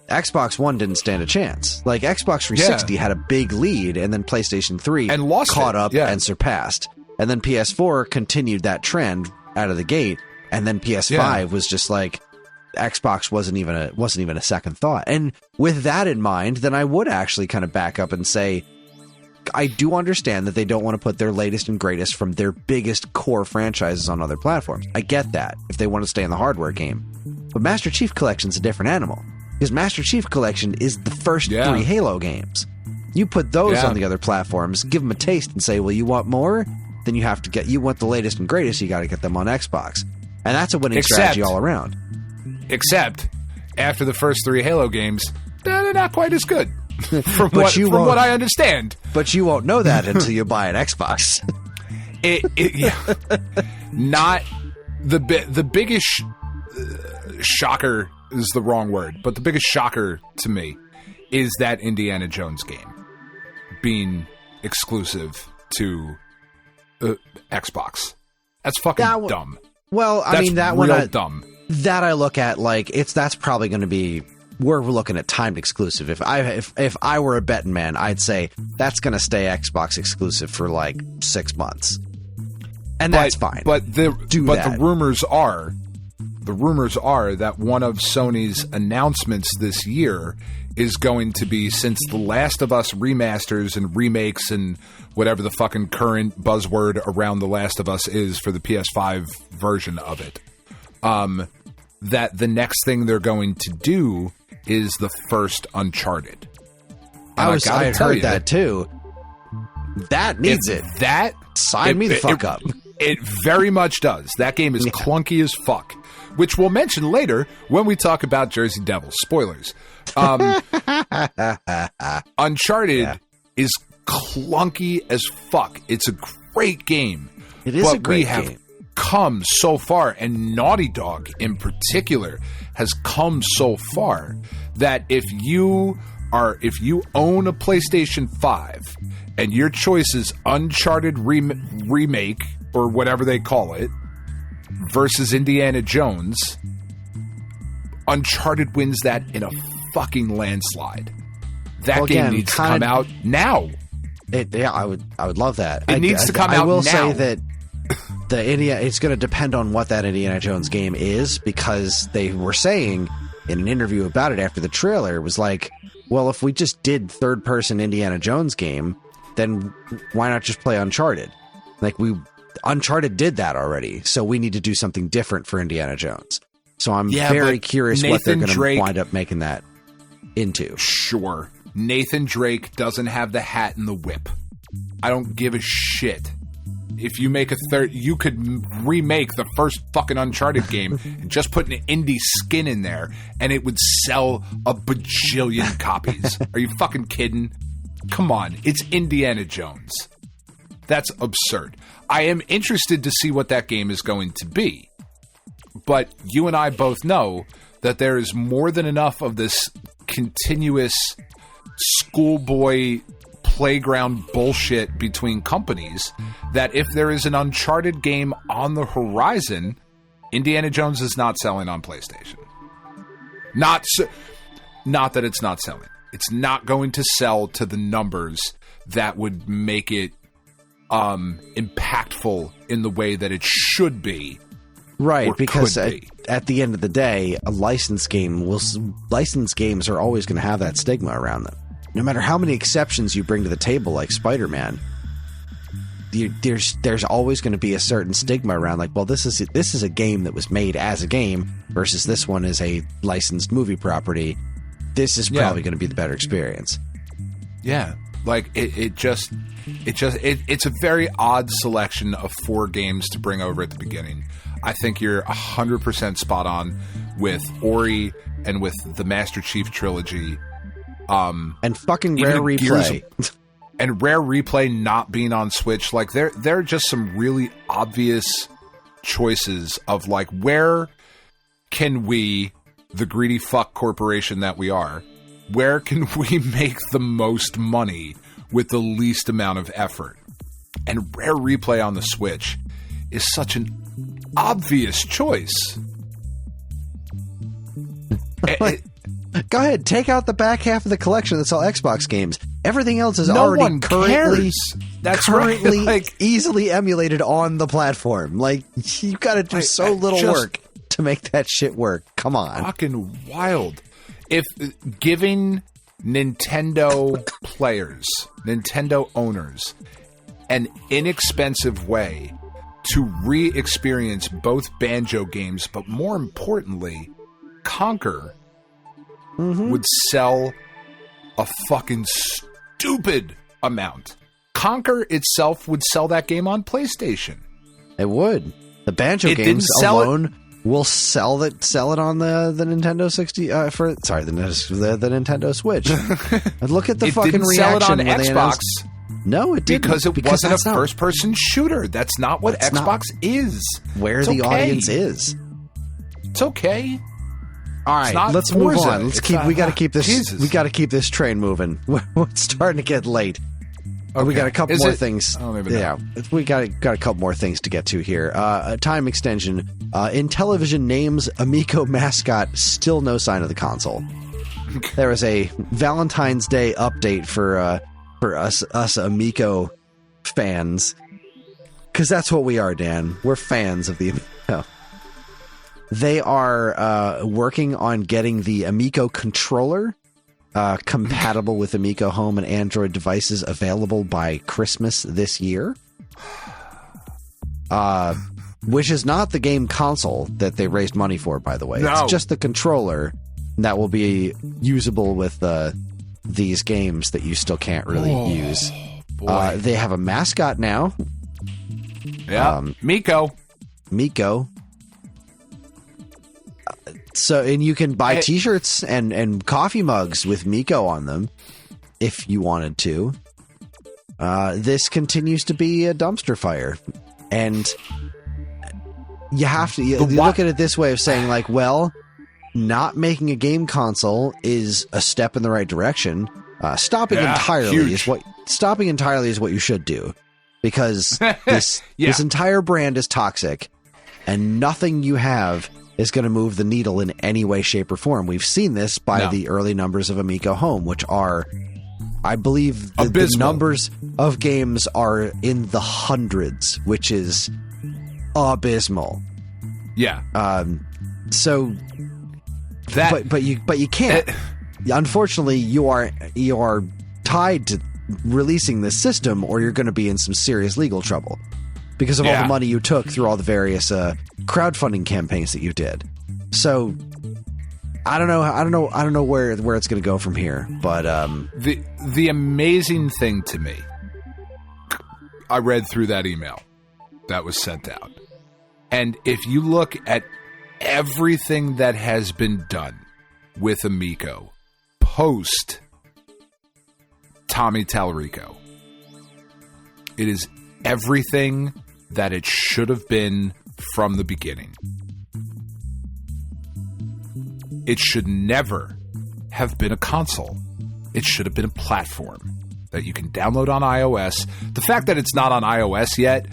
Xbox One didn't stand a chance. Like, Xbox 360 had a big lead, and then PlayStation 3 and caught up and surpassed. And then PS4 continued that trend out of the gate, and then PS5 was just like, Xbox wasn't even a second thought. And with that in mind, then I would actually kind of back up and say, I do understand that they don't want to put their latest and greatest from their biggest core franchises on other platforms. I get that, if they want to stay in the hardware game. But Master Chief Collection's a different animal. Because Master Chief Collection is the first 3 Halo games. You put those on the other platforms, give them a taste and say, well, you want more? Then you have to you want the latest and greatest, you got to get them on Xbox. And that's a winning strategy all around. Except, after the first 3 Halo games, they're not quite as good. From what I understand. But you won't know that until you buy an Xbox. Not the biggest shocker is the wrong word, but the biggest shocker to me is that Indiana Jones game being exclusive to Xbox. That's fucking dumb. Well, I mean, that real one, dumb. That I look at like that's probably going to be. We're looking at timed exclusive. If I were a betting man, I'd say that's going to stay Xbox exclusive for like 6 months, and that's fine. But the rumors are that one of Sony's announcements this year is going to be, since The Last of Us remasters and remakes and whatever the fucking current buzzword around The Last of Us is for the PS5 version of it, that the next thing they're going to do is the first Uncharted. I had heard that too. That needs it. That sign me the fuck up. It very much does. That game is clunky as fuck, which we'll mention later when we talk about Jersey Devils. Spoilers. Uncharted is clunky as fuck. It's a great game. It is a great game. Come so far, and Naughty Dog in particular has come so far that if you own a PlayStation 5 and your choice is Uncharted remake or whatever they call it versus Indiana Jones, Uncharted wins that in a fucking landslide. That game needs to come out now. I would love that. It needs to come out now. I will say that it's going to depend on what that Indiana Jones game is, because they were saying in an interview about it after the trailer, was like, well, if we just did third-person Indiana Jones game, then why not just play Uncharted? Like, Uncharted did that already, so we need to do something different for Indiana Jones. So I'm very curious what they're going to wind up making that into. Sure. Nathan Drake doesn't have the hat and the whip. I don't give a shit. If you make you could remake the first fucking Uncharted game and just put an indie skin in there, and it would sell a bajillion copies. Are you fucking kidding? Come on, it's Indiana Jones. That's absurd. I am interested to see what that game is going to be. But you and I both know that there is more than enough of this continuous schoolboy playground bullshit between companies that if there is an Uncharted game on the horizon, Indiana Jones is not selling on PlayStation. Not that it's not selling. It's not going to sell to the numbers that would make it impactful in the way that it should be. Right, because at the end of the day, licensed games are always going to have that stigma around them. No matter how many exceptions you bring to the table, like Spider-Man, there's always going to be a certain stigma around, like, well, this is a game that was made as a game versus this one is a licensed movie property. This is probably going to be the better experience. Yeah, like it's a very odd selection of 4 games to bring over at the beginning. I think you're 100% spot on with Ori and with the Master Chief trilogy. And fucking Rare Replay. And Rare Replay not being on Switch. Like, there are just some really obvious choices of, like, where can we, the greedy fuck corporation that we are, where can we make the most money with the least amount of effort? And Rare Replay on the Switch is such an obvious choice. Go ahead, take out the back half of the collection that's all Xbox games. Everything else is already currently like, easily emulated on the platform. Like, you got to do so little work to make that shit work. Come on. Fucking wild. If giving Nintendo players, Nintendo owners, an inexpensive way to re-experience both Banjo games, but more importantly, Conquer, would sell a fucking stupid amount. Conquer itself would sell that game on PlayStation. It would. The Banjo games alone will sell it on the Nintendo 60 the Nintendo Switch. Look at the fucking reaction when they announced. No, it didn't. Because it wasn't a first-person shooter. That's not what Xbox is. Where the audience is. It's okay. All right, let's move on. We got to keep this. Jesus. We got to keep this train moving. It's starting to get late. Okay. We got a couple more things. I don't even know. Yeah, we got a couple more things to get to here. A time extension. In television names, Amico mascot, still no sign of the console. There was a Valentine's Day update for us Amico fans, because that's what we are, Dan. We're fans of the Amico. They are working on getting the Amico controller compatible with Amico Home and Android devices available by Christmas this year. Which is not the game console that they raised money for, by the way. No. It's just the controller that will be usable with these games that you still can't really use. They have a mascot now. Yeah, Miko. So, and you can buy T-shirts and coffee mugs with Miko on them if you wanted to. This continues to be a dumpster fire, and you have to you look at it this way of saying, like, well, not making a game console is a step in the right direction. Stopping entirely is what you should do, because this entire brand is toxic, and nothing you have is going to move the needle in any way, shape, or form. We've seen this by the early numbers of Amico Home, which are, I believe, the numbers of games are in the hundreds, which is abysmal. Yeah. So that, but you can't. Unfortunately, you are tied to releasing this system, or you're going to be in some serious legal trouble because of all the money you took through all the various crowdfunding campaigns that you did. So I don't know where it's going to go from here. But the amazing thing to me, I read through that email that was sent out, and if you look at everything that has been done with Amico post Tommy Tallarico, it is everything that it should have been from the beginning. It should never have been a console. It should have been a platform that you can download on iOS. The fact that it's not on iOS yet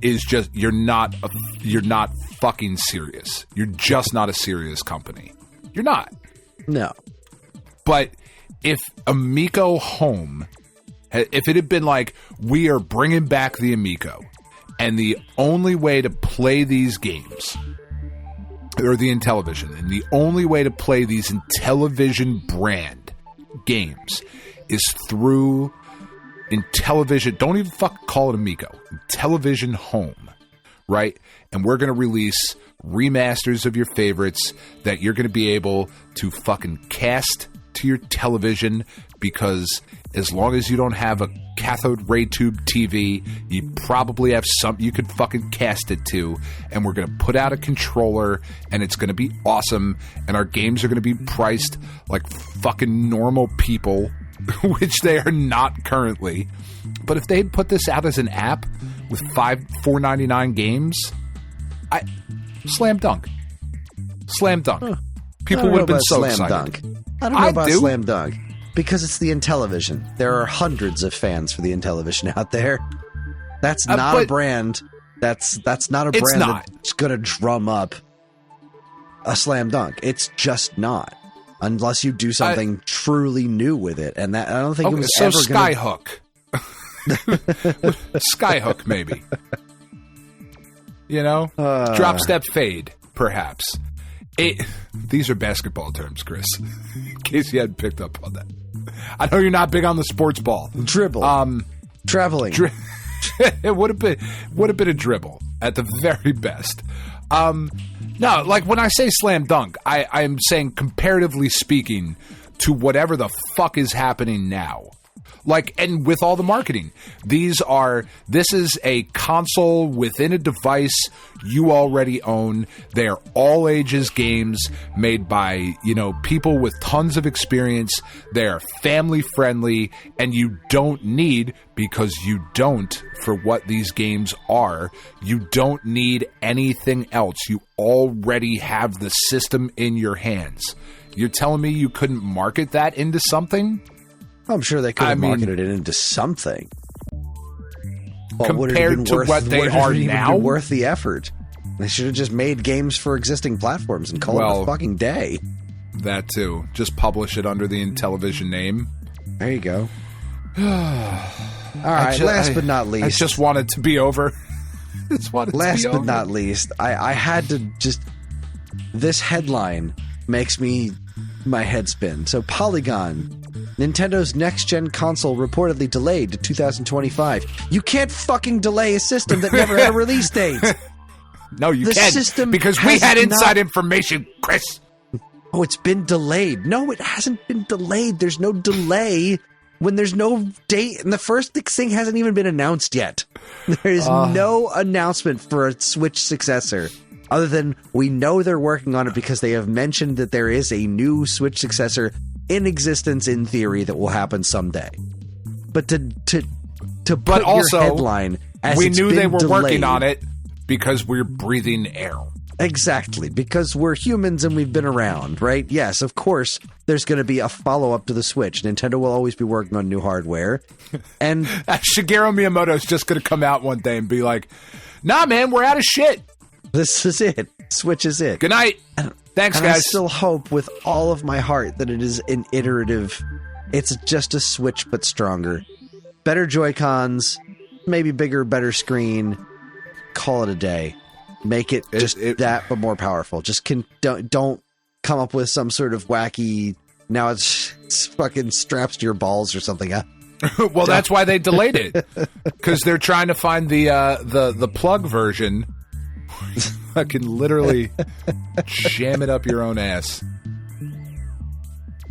is just you're not fucking serious. You're just not a serious company. You're not. No. But if Amico Home, if it had been like, we are bringing back the Amico, and the only way to play these games, or the Intellivision, and the only way to play these Intellivision brand games is through Intellivision, don't even call it Amico, Intellivision Home, right? And we're going to release remasters of your favorites that you're going to be able to fucking cast to your television, because as long as you don't have a cathode ray tube TV, you probably have something you could fucking cast it to, and we're going to put out a controller, and it's going to be awesome, and our games are going to be priced like fucking normal people, which they are not currently. But if they'd put this out as an app with $4.99 games, slam dunk. Huh. People would have been so slam excited. Dunk. I don't know about slam dunk, because it's the Intellivision. There are hundreds of fans for the Intellivision out there. That's not a brand. That's not a brand that's going to drum up a slam dunk. It's just not, unless you do something truly new with it. And that, I don't think it was ever Skyhook. Skyhook, maybe. You know, drop step fade, perhaps. These are basketball terms, Chris. In case you hadn't picked up on that. I know you're not big on the sports ball. Dribble. Traveling. It would have been a dribble at the very best. No, like when I say slam dunk, I am saying comparatively speaking to whatever the fuck is happening now. Like, and with all the marketing, this is a console within a device you already own. They are all ages games made by, people with tons of experience. They are family friendly, and you don't need, because you don't, for what these games are, you don't need anything else. You already have the system in your hands. You're telling me you couldn't market that into something? I'm sure they could have marketed it into something. But compared to what they are now, worth the effort. They should have just made games for existing platforms and call it a fucking day. That too. Just publish it under the Intellivision name. There you go. All right. Last but not least, I just want it to be over. Last but not least, I had to just. This headline makes my head spin. So Polygon. Nintendo's next-gen console reportedly delayed to 2025. You can't fucking delay a system that never had a release date. No, you can't. Because we had inside information, Kris. Oh, it's been delayed. No, it hasn't been delayed. There's no delay when there's no date. And the first thing hasn't even been announced yet. There is no announcement for a Switch successor. Other than we know they're working on it because they have mentioned that there is a new Switch successor in existence in theory that will happen someday. But to put your headline as we it's knew been they were delayed, working on it because we're breathing air. Exactly, because we're humans and we've been around, right? Yes, of course, there's going to be a follow-up to the Switch. Nintendo will always be working on new hardware. And Shigeru Miyamoto's just going to come out one day and be like, nah, man, we're out of shit. This is it. Switch is it. Good night. Thanks, guys. I still hope with all of my heart that it is an iterative. It's just a Switch, but stronger. Better Joy-Cons, maybe bigger, better screen. Call it a day. Make it that, but more powerful. Just don't come up with some sort of wacky. Now it's fucking straps to your balls or something. Well, that's why they delayed it, because they're trying to find the plug version. I can literally jam it up your own ass.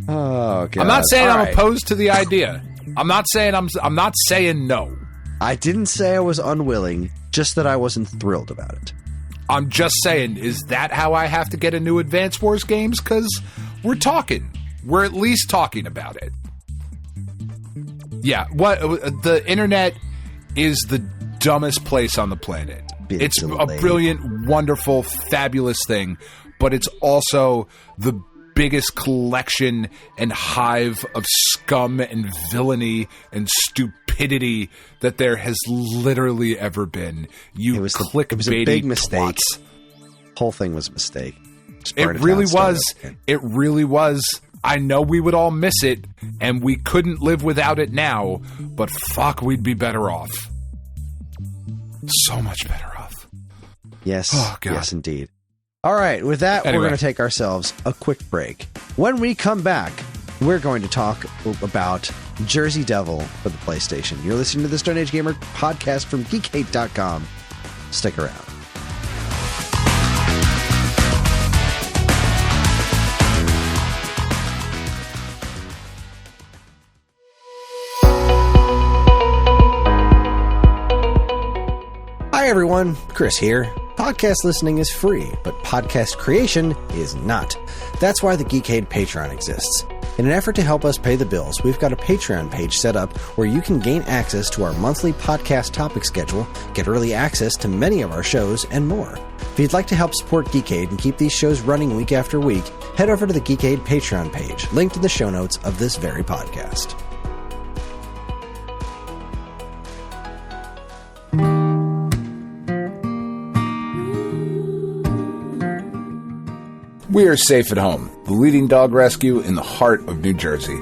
Oh, God. I'm not saying I'm opposed to the idea. I'm not saying no. I didn't say I was unwilling, just that I wasn't thrilled about it. I'm just saying, is that how I have to get a new Advance Wars games? Because we're talking. We're at least talking about it. Yeah, the internet is the dumbest place on the planet. It's a brilliant, wonderful, fabulous thing, but it's also the biggest collection and hive of scum and villainy and stupidity that there has literally ever been. It was a big mistake. Whole thing was a mistake. It really was. It really was. I know we would all miss it, and we couldn't live without it now, but fuck, we'd be better off. So much better off. Yes. Oh, God. Yes, indeed. All right. With that, we're going to take ourselves a quick break. When we come back, we're going to talk about Jersey Devil for the PlayStation. You're listening to the Stone Age Gamer podcast from Geekade.com. Stick around. Hi, everyone. Kris here. Podcast listening is free, but podcast creation is not. That's why the Geekade Patreon exists. In an effort to help us pay the bills, we've got a Patreon page set up where you can gain access to our monthly podcast topic schedule, get early access to many of our shows, and more. If you'd like to help support Geekade and keep these shows running week after week, head over to the Geekade Patreon page, linked in the show notes of this very podcast. We are Safe at Home, the leading dog rescue in the heart of New Jersey.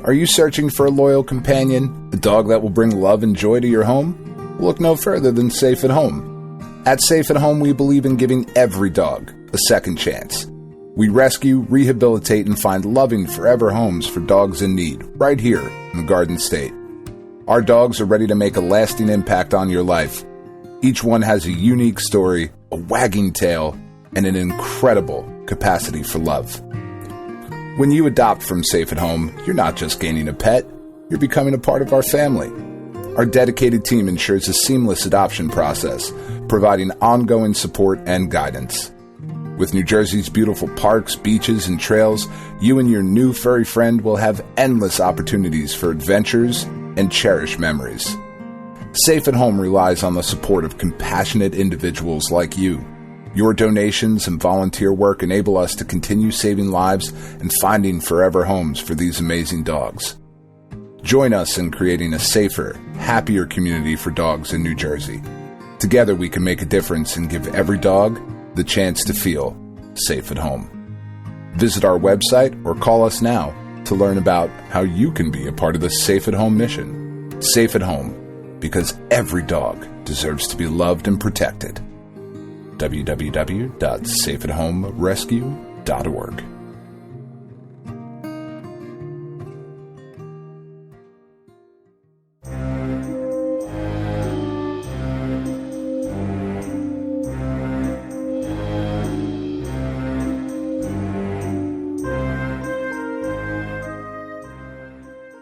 Are you searching for a loyal companion, a dog that will bring love and joy to your home? Look no further than Safe at Home. At Safe at Home, we believe in giving every dog a second chance. We rescue, rehabilitate, and find loving forever homes for dogs in need, right here in the Garden State. Our dogs are ready to make a lasting impact on your life. Each one has a unique story, a wagging tail, and an incredible capacity for love. When you adopt from Safe at Home, you're not just gaining a pet, you're becoming a part of our family. Our dedicated team ensures a seamless adoption process, providing ongoing support and guidance. With New Jersey's beautiful parks, beaches, and trails, you and your new furry friend will have endless opportunities for adventures and cherished memories. Safe at Home relies on the support of compassionate individuals like you. Your donations and volunteer work enable us to continue saving lives and finding forever homes for these amazing dogs. Join us in creating a safer, happier community for dogs in New Jersey. Together we can make a difference and give every dog the chance to feel safe at home. Visit our website or call us now to learn about how you can be a part of the Safe at Home mission. Safe at Home, because every dog deserves to be loved and protected. www.safeathomerescue.org.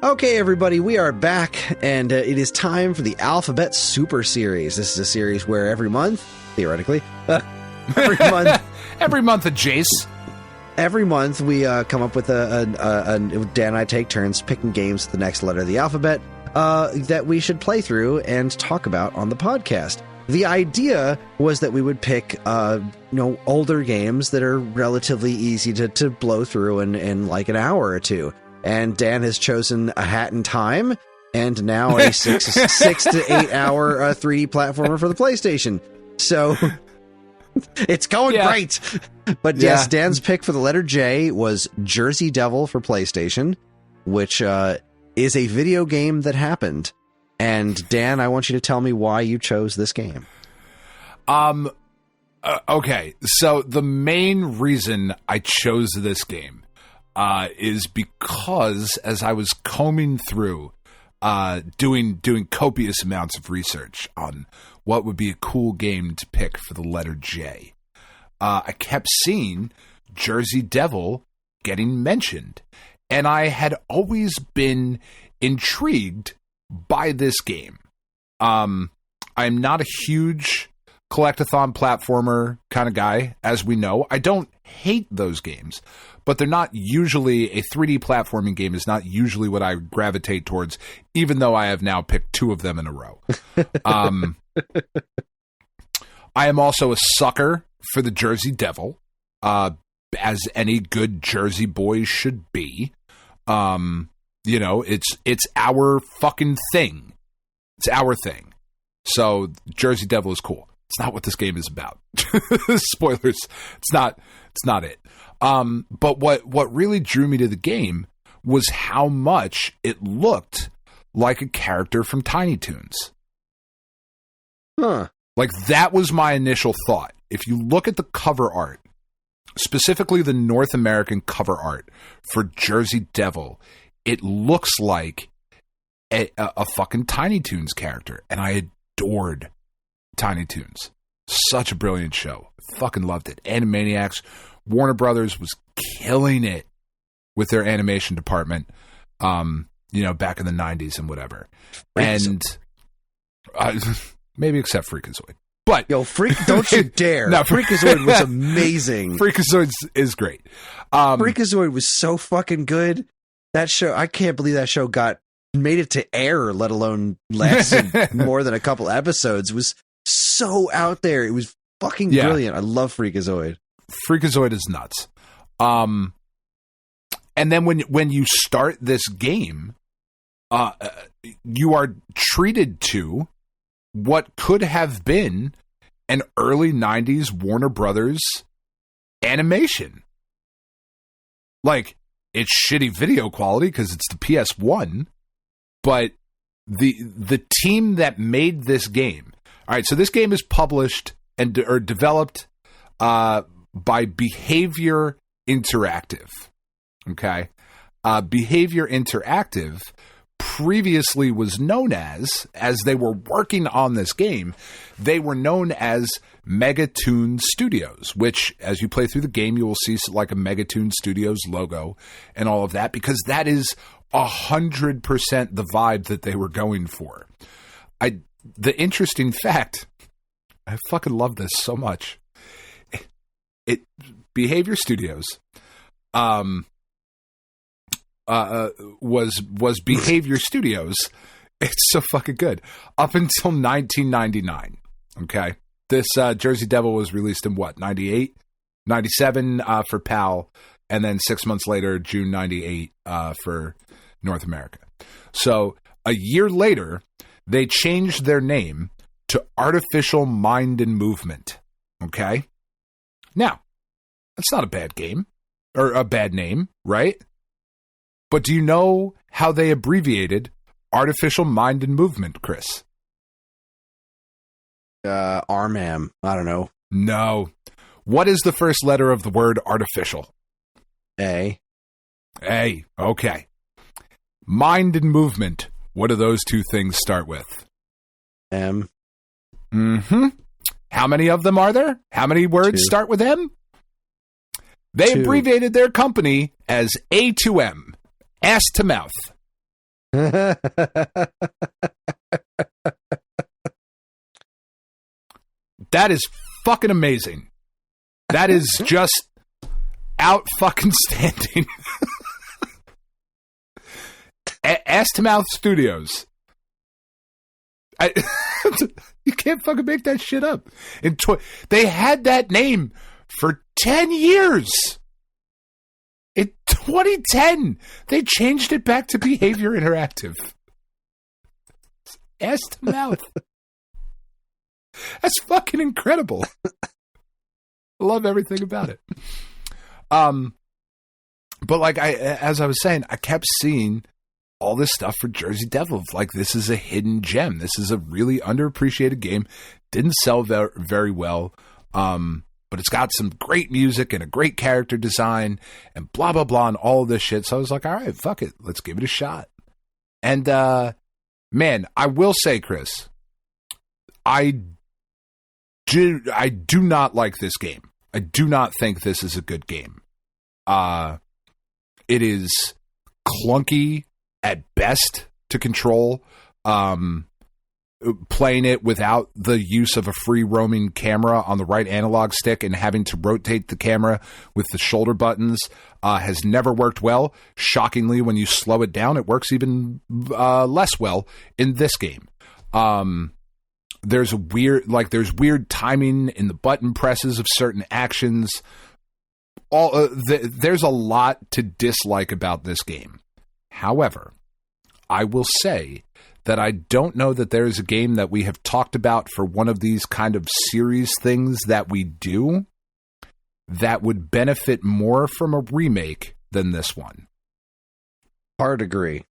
Okay, everybody, we are back, and it is time for the Alphabet Super Series. This is a series where every month, theoretically, every month, Jace. Every month we come up with Dan and I take turns picking games with the next letter of the alphabet that we should play through and talk about on the podcast. The idea was that we would pick, older games that are relatively easy to blow through in like an hour or two. And Dan has chosen A Hat in Time, and now a 6 to 8 hour 3D platformer for the PlayStation. So it's going great. But yes, Dan's pick for the letter J was Jersey Devil for PlayStation, which is a video game that happened. And Dan, I want you to tell me why you chose this game. Okay, so the main reason I chose this game is because as I was combing through, doing copious amounts of research on what would be a cool game to pick for the letter J, I kept seeing Jersey Devil getting mentioned, and I had always been intrigued by this game. I'm not a huge collectathon platformer kind of guy, as we know. I don't hate those games, but they're not usually, a 3D platforming game is not usually what I gravitate towards, even though I have now picked 2 of them in a row. I am also a sucker for the Jersey Devil, as any good Jersey boy should be. It's our fucking thing. It's our thing. So Jersey Devil is cool. It's not what this game is about. Spoilers. It's not it. But what really drew me to the game was how much it looked like a character from Tiny Toons. Huh. Like, that was my initial thought. If you look at the cover art, specifically the North American cover art for Jersey Devil, it looks like a fucking Tiny Toons character. And I adored Tiny Toons. Such a brilliant show. Fucking loved it. Animaniacs, Warner Brothers was killing it with their animation department, back in the 90s and whatever. And maybe except Freakazoid. But don't you dare. No, Freakazoid was amazing. Freakazoid is great. Freakazoid was so fucking good. That show, I can't believe that show made it to air, let alone lasted more than a couple episodes. It was so out there. It was fucking brilliant. I love Freakazoid. Freakazoid is nuts. And then when you start this game, you are treated to what could have been an early 90s Warner Brothers animation. Like, it's shitty video quality because it's the PS1, but the team that made this game. All right, so this game is published or developed by Behavior Interactive. Okay, Behavior Interactive previously was known as they were working on this game, they were known as Megatoon Studios, which, as you play through the game, you will see like a Megatoon Studios logo and all of that, because that is 100% the vibe that they were going for. The interesting fact, I fucking love this so much. Behavior Studios was Behavior Studios. It's so fucking good. Up until 1999. Okay. This Jersey Devil was released in what? 98? 97 for PAL. And then 6 months later, June 98 for North America. So a year later, they changed their name to Artificial Mind and Movement. Okay? Now, that's not a bad game. Or a bad name, right? But do you know how they abbreviated Artificial Mind and Movement, Kris? RMAM. I don't know. No. What is the first letter of the word artificial? A. A. Okay. Mind and movement. What do those two things start with? M. Mm-hmm. How many of them are there? How many words 2. start with M? They 2. abbreviated their company as A2M. Ass to mouth. That is fucking amazing. That is just out fucking standing. Ass to Mouth Studios. You can't fucking make that shit up. They had that name for 10 years. In 2010, they changed it back to Behavior Interactive. Ass to Mouth. That's fucking incredible. I love everything about it. But like as I was saying, I kept seeing all this stuff for Jersey Devil. Like, this is a hidden gem. This is a really underappreciated game. Didn't sell very well. But it's got some great music and a great character design and blah, blah, blah, and all of this shit. So I was like, all right, fuck it. Let's give it a shot. And, man, I will say, Kris, I do not like this game. I do not think this is a good game. It is clunky at best to control. Playing it without the use of a free roaming camera on the right analog stick and having to rotate the camera with the shoulder buttons has never worked well. Shockingly, when you slow it down, it works even less well in this game. There's weird timing in the button presses of certain actions. There's a lot to dislike about this game. However, I will say that I don't know that there is a game that we have talked about for one of these kind of series things that we do that would benefit more from a remake than this one. Hard agree.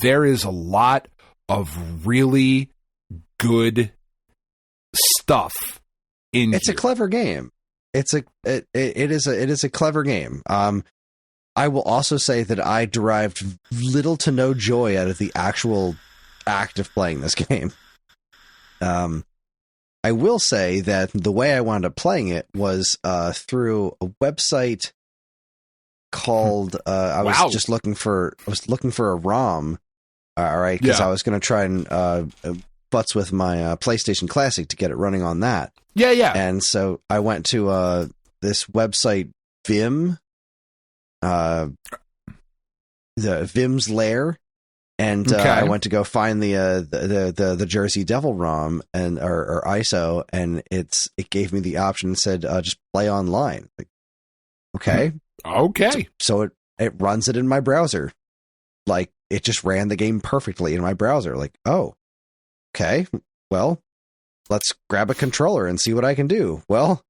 There is a lot of really good stuff in It's here. a clever game. It is a clever game. I will also say that I derived little to no joy out of the actual act of playing this game. I will say that the way I wound up playing it was through a website called I was just looking for a ROM, all right, because I was going to try and butts with my PlayStation Classic to get it running on that. Yeah. And so I went to this website Vim. The Vim's Lair, and I went to go find the Jersey Devil ROM and or ISO, and it gave me the option and said just play online. Like, okay, so it runs it in my browser. Like, it just ran the game perfectly in my browser. Like, oh, okay, well, let's grab a controller and see what I can do. Well,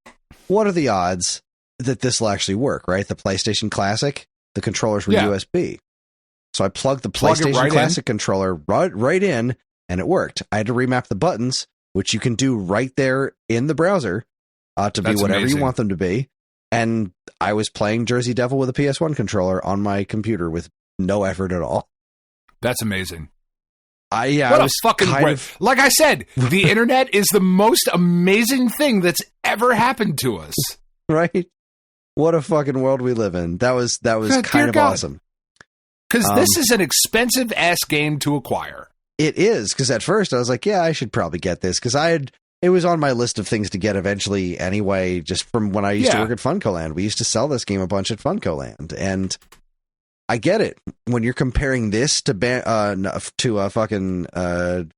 what are the odds that this will actually work, right? The PlayStation Classic, the controllers were USB. So I plugged the PlayStation Classic controller right in, and it worked. I had to remap the buttons, which you can do right there in the browser to be whatever you want them to be. And I was playing Jersey Devil with a PS1 controller on my computer with no effort at all. That's amazing. What a fucking like I said, the internet is the most amazing thing that's ever happened to us. Right? What a fucking world we live in. That was kind of awesome. Because this is an expensive ass game to acquire. It is, because at first I was like, yeah, I should probably get this, because it was on my list of things to get eventually anyway, just from when I used to work at Funcoland. We used to sell this game a bunch at Funcoland, and I get it. When you're comparing this to a fucking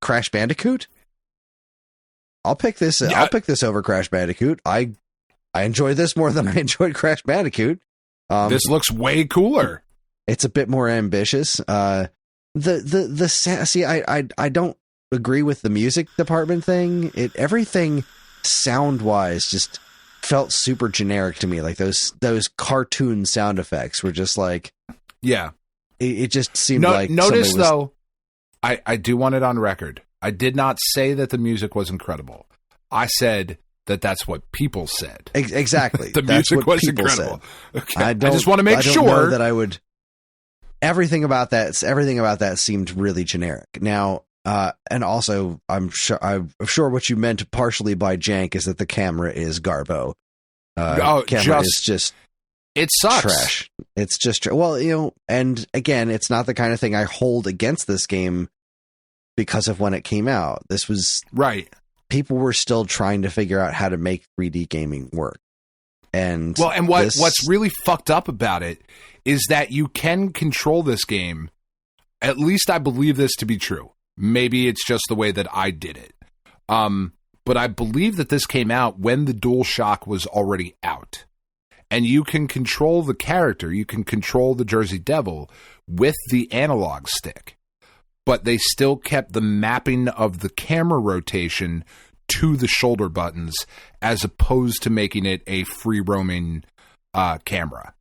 Crash Bandicoot, I'll pick this. I'll pick this over Crash Bandicoot. I enjoy this more than I enjoyed Crash Bandicoot. This looks way cooler. It's a bit more ambitious. See, I don't agree with the music department thing. Everything sound wise just felt super generic to me. Like those cartoon sound effects were just like, it just seemed like. Notice though, I do want it on record. I did not say that the music was incredible. I said that that's what people said. Exactly. The music was incredible. Okay. I just want to make sure that I would. Everything about that seemed really generic. Now, and also, I'm sure what you meant partially by jank is that the camera is garbo. Camera is just it sucks. Trash. It's just well, and again, it's not the kind of thing I hold against this game because of when it came out. This was right. People were still trying to figure out how to make 3D gaming work. And what's really fucked up about it is that you can control this game. At least I believe this to be true. Maybe it's just the way that I did it. But I believe that this came out when the DualShock was already out. And you can control the character, you can control the Jersey Devil with the analog stick. But they still kept the mapping of the camera rotation to the shoulder buttons as opposed to making it a free-roaming camera.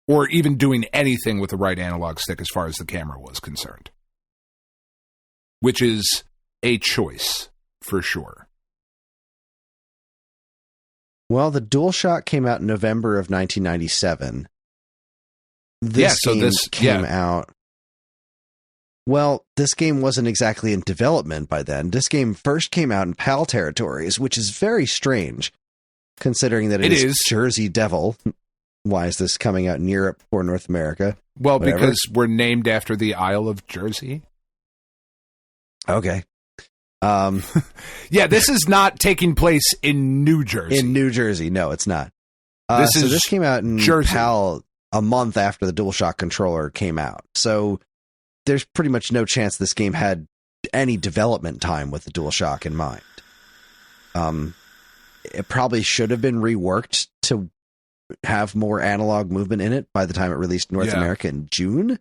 Or even doing anything with the right analog stick as far as the camera was concerned. Which is a choice, for sure. Well, the DualShock came out in November of 1997. This game came out... Well, this game wasn't exactly in development by then. This game first came out in PAL territories, which is very strange, considering that it is Jersey Devil. Why is this coming out in Europe or North America? Well, because we're named after the Isle of Jersey. Okay. Yeah, this is not taking place in New Jersey. In New Jersey, no, it's not. This came out in Jersey. PAL a month after the DualShock controller came out. So there's pretty much no chance this game had any development time with the DualShock in mind. It probably should have been reworked to have more analog movement in it by the time it released in North America in June.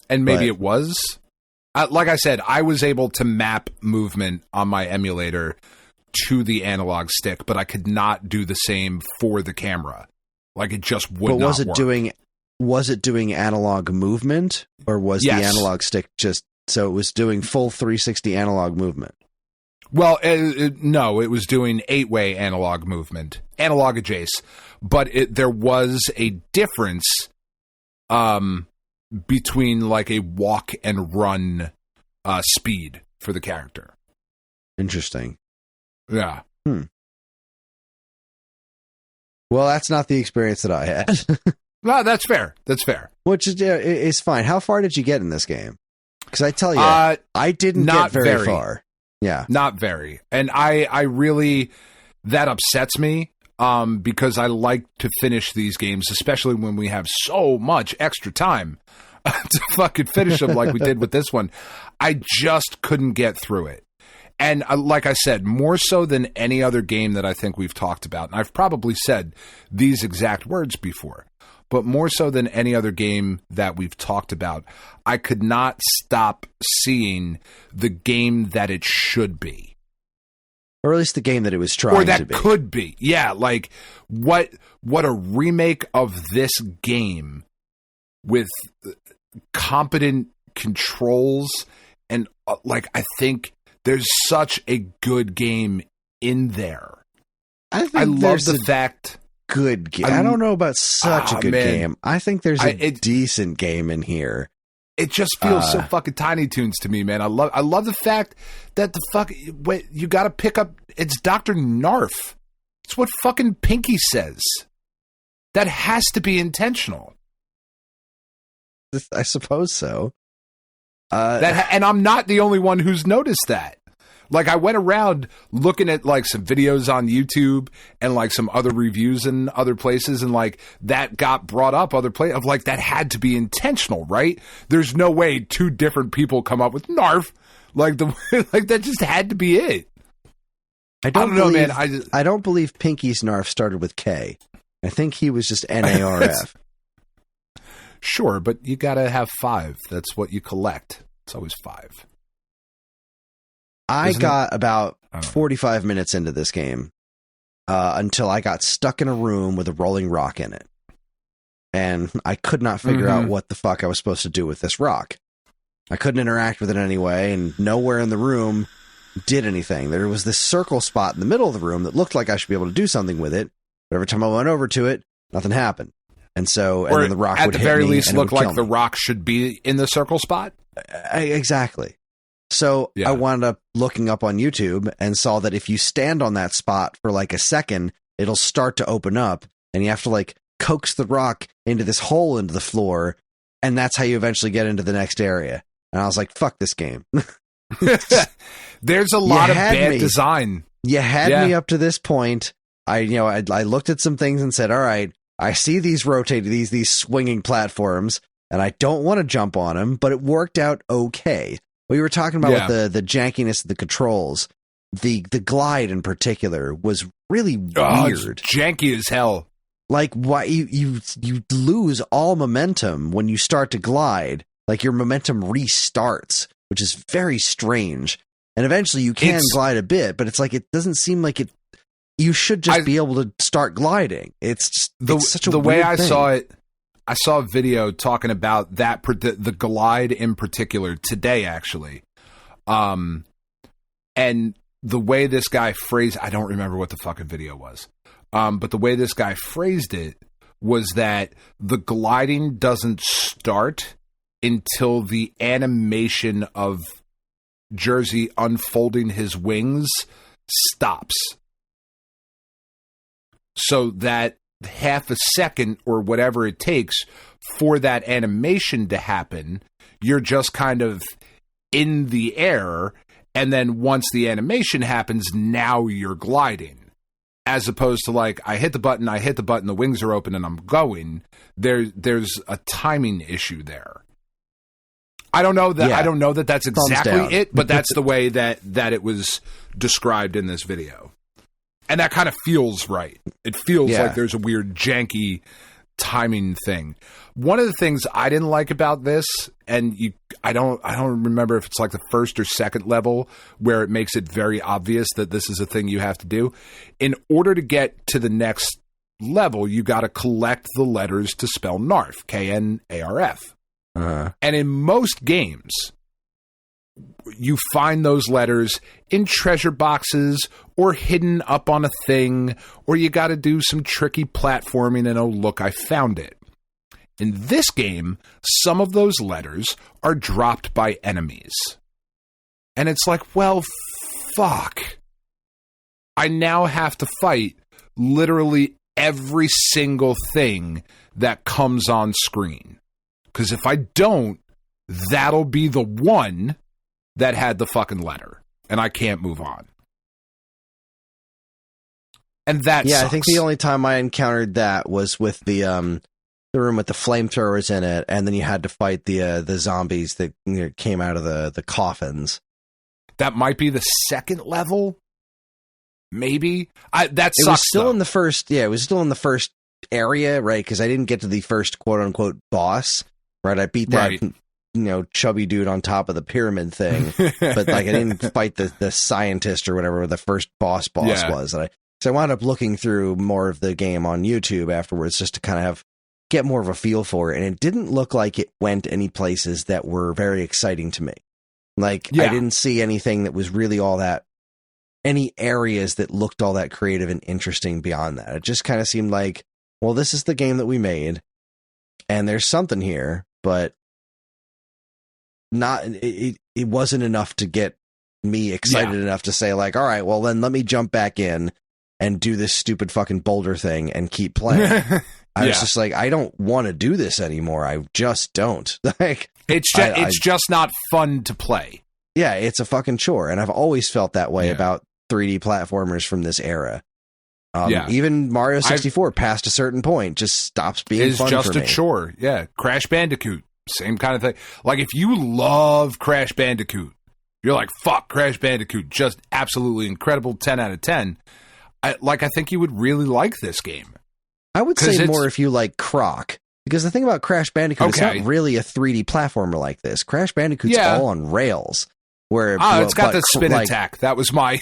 And maybe it was. Like I said, I was able to map movement on my emulator to the analog stick, but I could not do the same for the camera. Like, it just would not work. Was it doing analog movement, or was the analog stick just... So it was doing full 360 analog movement? Well, no, it was doing 8-way analog movement. Analog adjacent. But there was a difference between like a walk and run speed for the character. Interesting. Yeah. Well, that's not the experience that I had. No, that's fair. That's fair. Which is fine. How far did you get in this game? Because I tell you, I didn't get very far. Yeah. Not very. And I really, that upsets me because I like to finish these games, especially when we have so much extra time to fucking finish them like we did with this one. I just couldn't get through it. And like I said, more so than any other game that I think we've talked about, and I've probably said these exact words before, but more so than any other game that we've talked about, I could not stop seeing the game that it should be. Or at least the game that it was trying to be. Or that could be. Yeah, like, what a remake of this game with competent controls, and, I think there's such a good game in there. I love the fact... Good game. I don't know about such a good game. I think there's a decent game in here. It just feels so fucking Tiny Toons to me, man. I love the fact that you got to pick up. It's Dr. Narf. It's what fucking Pinky says. That has to be intentional. I suppose so. And I'm not the only one who's noticed that. Like, I went around looking at, like, some videos on YouTube and, like, some other reviews in other places, and, like, that got brought up other places. Of, like, that had to be intentional, right? There's no way two different people come up with Narf. Like, like that just had to be it. I don't know, man. I don't believe Pinky's Narf started with K. I think he was just NARF. Sure, but you gotta have 5. That's what you collect. It's always 5. I got about 45 minutes into this game until I got stuck in a room with a rolling rock in it. And I could not figure out what the fuck I was supposed to do with this rock. I couldn't interact with it anyway, and nowhere in the room did anything. There was this circle spot in the middle of the room that looked like I should be able to do something with it, but every time I went over to it, nothing happened. And so, and then the rock would hit me. At the very least, look like the rock should be in the circle spot? Exactly. So I wound up looking up on YouTube and saw that if you stand on that spot for like a second, it'll start to open up, and you have to like coax the rock into this hole into the floor, and that's how you eventually get into the next area. And I was like, fuck this game. There's a lot of bad design. You had me up to this point. I looked at some things and said, all right, I see these rotating, these swinging platforms, and I don't want to jump on them, but it worked out okay. We were talking about with the jankiness of the controls. The glide in particular was really weird. It's janky as hell. Like, why you lose all momentum when you start to glide. Like, your momentum restarts, which is very strange. And eventually you can glide a bit, but it's like, it doesn't seem like it. You should just be able to start gliding. It's just it's such a weird way I thing. saw it. I saw a video talking about that the glide in particular today, actually. And the way this guy phrased, I don't remember what the fucking video was. But the way this guy phrased it was that the gliding doesn't start until the animation of Jersey unfolding his wings stops. So that half a second or whatever it takes for that animation to happen, you're just kind of in the air, and then once the animation happens, now you're gliding. As opposed to like, I hit the button, the wings are open, and I'm going. There's a timing issue there. I don't know that. Yeah. I don't know that that's exactly it, but that's the way that it was described in this video. And that kind of feels right. It feels like there's a weird janky timing thing. One of the things I didn't like about this, and I don't remember if it's like the first or second level where it makes it very obvious that this is a thing you have to do. In order to get to the next level, you got to collect the letters to spell Narf, Knarf. And in most games, you find those letters in treasure boxes or hidden up on a thing, or you got to do some tricky platforming and, oh, look, I found it. In this game, some of those letters are dropped by enemies. And it's like, well, fuck. I now have to fight literally every single thing that comes on screen. Because if I don't, that'll be the one that had the fucking letter, and I can't move on. And that sucks. I think the only time I encountered that was with the room with the flamethrowers in it, and then you had to fight the zombies that came out of the coffins. That might be the second level, maybe. That sucks. It was still in the first. Yeah, it was still in the first area, right? Because I didn't get to the first quote unquote boss. Right, I beat that. Right. Chubby dude on top of the pyramid thing, but like I didn't fight the scientist or whatever the first boss was. So I wound up looking through more of the game on YouTube afterwards just to kind of get more of a feel for it, and it didn't look like it went any places that were very exciting to me. Like I didn't see anything that was really all that, any areas that looked all that creative and interesting beyond that. It just kind of seemed like, well, this is the game that we made, and there's something here, but it wasn't enough to get me excited enough to say like, all right, well then let me jump back in and do this stupid fucking boulder thing and keep playing. I was just like, I don't want to do this anymore. I just don't. Like, it's just not fun to play. Yeah, it's a fucking chore, and I've always felt that way about 3D platformers from this era. Even Mario 64 past a certain point just stops being fun for me. It's just a chore. Yeah, Crash Bandicoot, same kind of thing. Like, if you love Crash Bandicoot, you're like, fuck, Crash Bandicoot, just absolutely incredible, 10 out of 10. I think you would really like this game. I would say more if you like Croc. Because the thing about Crash Bandicoot, it's not really a 3D platformer like this. Crash Bandicoot's all on rails. It's got the spin attack. That was my...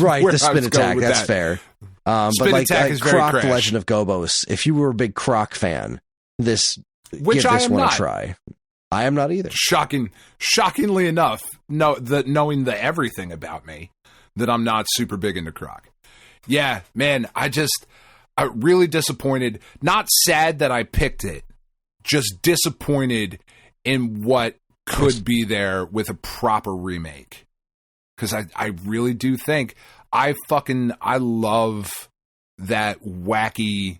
right, the spin attack. That's fair. But like Croc Crash. Legend of Gobos, if you were a big Croc fan, give this one a try. I am not either. Shockingly enough, knowing the everything about me, that I'm not super big into Croc. Yeah, man, I really disappointed. Not sad that I picked it, just disappointed in what could be there with a proper remake. Because I really do think I love that wacky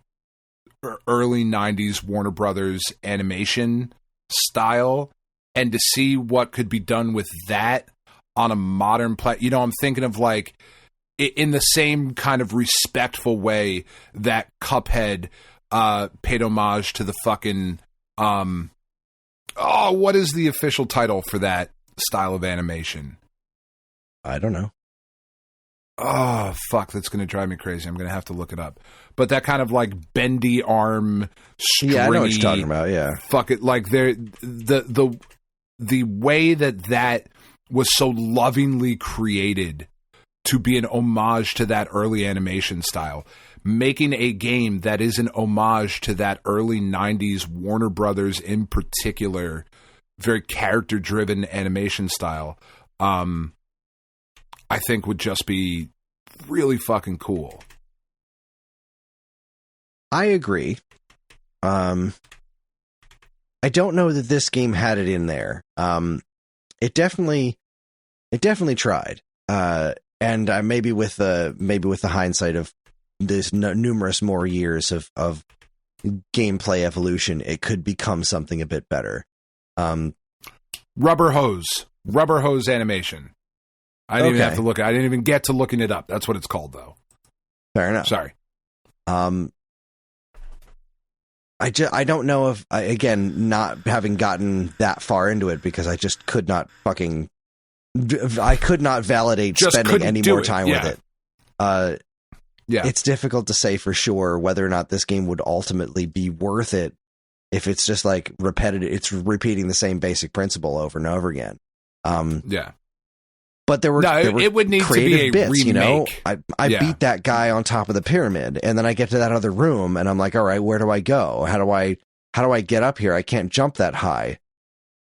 early 90s Warner Brothers animation style, and to see what could be done with that on a modern I'm thinking of like in the same kind of respectful way that Cuphead paid homage to the fucking what is the official title for that style of animation? I don't know. Oh, fuck, that's going to drive me crazy. I'm going to have to look it up. But that kind of like bendy arm, stringy... Yeah, I know what you're talking about, yeah. Fuck it, like the way that was so lovingly created to be an homage to that early animation style. Making a game that is an homage to that early 90s Warner Brothers in particular, very character-driven animation style, I think would just be really fucking cool. I agree. I don't know that this game had it in there. It definitely tried. And maybe with the hindsight of this numerous more years of gameplay evolution, it could become something a bit better. Rubber hose animation. I didn't even have to look. I didn't even get to looking it up. That's what it's called, though. Fair enough. Sorry. I don't know if again, not having gotten that far into it, because I just could not validate spending any more time with it. It's difficult to say for sure whether or not this game would ultimately be worth it if it's just like repetitive. It's repeating the same basic principle over and over again. But there were it would need creative to be a bits, remake. you know. I beat that guy on top of the pyramid, and then I get to that other room, and I'm like, all right, where do I go? How do I get up here? I can't jump that high.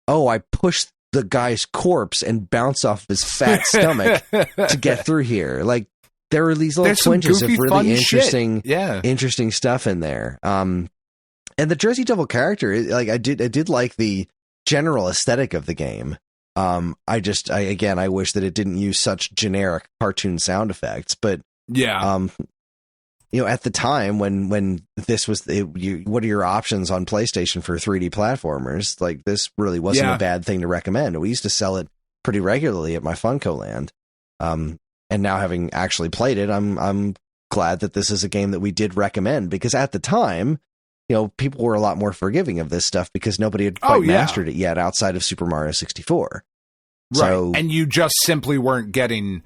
Oh, I push the guy's corpse and bounce off his fat stomach to get through here. Like, there are these little twinges of really interesting stuff in there. And the Jersey Devil character, like, I did like the general aesthetic of the game. I wish that it didn't use such generic cartoon sound effects, but at the time when this was what are your options on PlayStation for 3D platformers? Like, this really wasn't a bad thing to recommend. We used to sell it pretty regularly at my Funko Land. And now, having actually played it, I'm glad that this is a game that we did recommend, because at the time, people were a lot more forgiving of this stuff because nobody had quite mastered it yet outside of Super Mario 64. Right. So, and you just simply weren't getting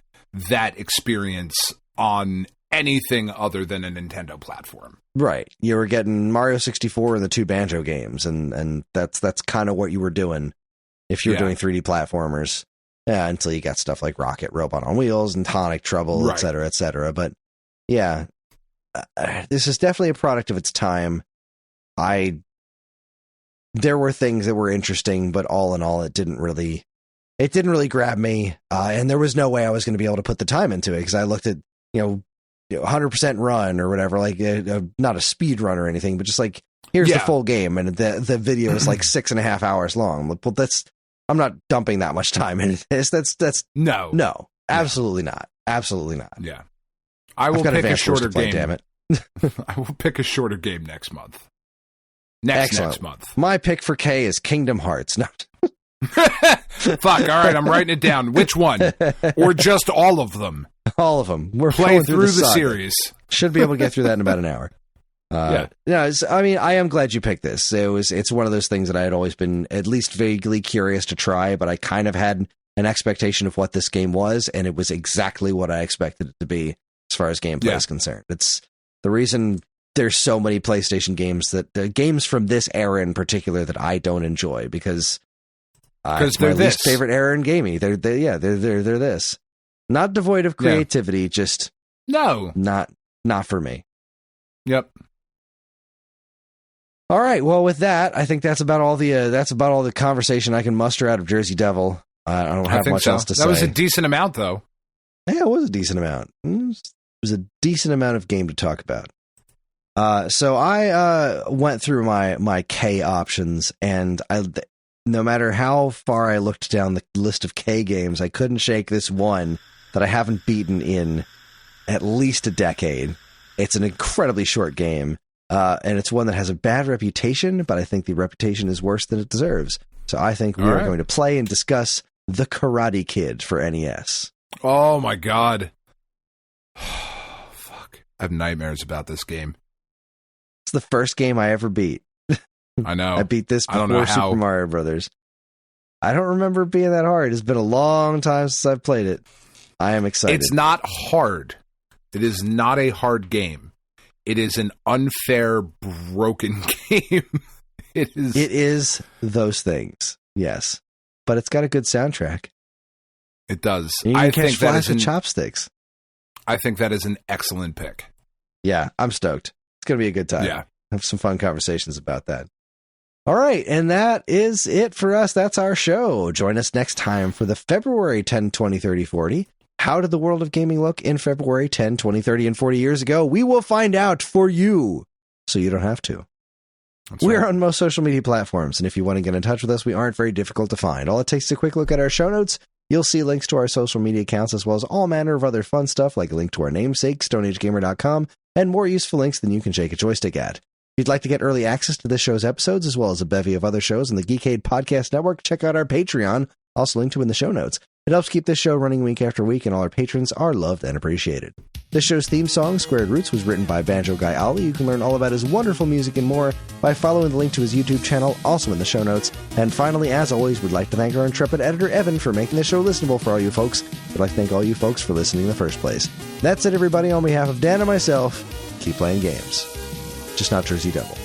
that experience on anything other than a Nintendo platform. Right. You were getting Mario 64 and the two Banjo games, and that's kind of what you were doing if you were doing 3D platformers. Yeah, until you got stuff like Rocket, Robot on Wheels, and Tonic Trouble, et cetera, et cetera. But yeah, this is definitely a product of its time. There were things that were interesting, but all in all, it didn't really grab me. And there was no way I was going to be able to put the time into it, because I looked at 100% run or whatever, like not a speed run or anything, but just like, here's the full game, and the video is like 6.5 hours long. Like, well, I'm not dumping that much time into this. That's no, absolutely not. Absolutely not. Yeah. I will pick a shorter game. Damn it. I will pick a shorter game next month. Next month. My pick for K is Kingdom Hearts. No. Fuck, all right, I'm writing it down. Which one? Or just all of them? All of them. We're playing through the saga. series. Should be able to get through that in about an hour. Yeah, I mean, I am glad you picked this. It's one of those things that I had always been at least vaguely curious to try, but I kind of had an expectation of what this game was, and it was exactly what I expected it to be as far as gameplay is concerned. It's the reason there's so many PlayStation games games from this era in particular that I don't enjoy because it's my least favorite era in gaming. They're this. Not devoid of creativity, just not for me. Yep. All right. Well, with that, I think that's about all the conversation I can muster out of Jersey Devil. I don't have much else to say. That was a decent amount, though. Yeah, it was a decent amount. It was a decent amount of game to talk about. So I went through my K options, and no matter how far I looked down the list of K games, I couldn't shake this one that I haven't beaten in at least a decade. It's an incredibly short game, and it's one that has a bad reputation, but I think the reputation is worse than it deserves. So I think we are going to play and discuss The Karate Kid for NES. Oh my god. Fuck. I have nightmares about this game. It's the first game I ever beat. I know. I beat this before Super Mario Brothers. I don't remember it being that hard. It's been a long time since I've played it. I am excited. It's not hard. It is not a hard game. It is an unfair, broken game. It is those things, yes. But it's got a good soundtrack. It does. You can catch flies with chopsticks. I think that is an excellent pick. Yeah, I'm stoked. It's going to be a good time. Yeah. Have some fun conversations about that. All right, and that is it for us. That's our show. Join us next time for the February 10, 20, 30, 40. How did the world of gaming look in February 10, 20, 30, and 40 years ago? We will find out for you, so you don't have to. We're on most social media platforms, and if you want to get in touch with us, we aren't very difficult to find. All it takes is a quick look at our show notes. You'll see links to our social media accounts, as well as all manner of other fun stuff, like a link to our namesake, StoneAgeGamer.com, and more useful links than you can shake a joystick at. If you'd like to get early access to this show's episodes, as well as a bevy of other shows on the Geekade Podcast Network, check out our Patreon, also linked to in the show notes. It helps keep this show running week after week, and all our patrons are loved and appreciated. This show's theme song, Squared Roots, was written by Banjo Guy Ali. You can learn all about his wonderful music and more by following the link to his YouTube channel, also in the show notes. And finally, as always, we'd like to thank our intrepid editor, Evan, for making the show listenable for all you folks. We'd like to thank all you folks for listening in the first place. That's it, everybody. On behalf of Dan and myself, keep playing games. Just not Jersey Devil.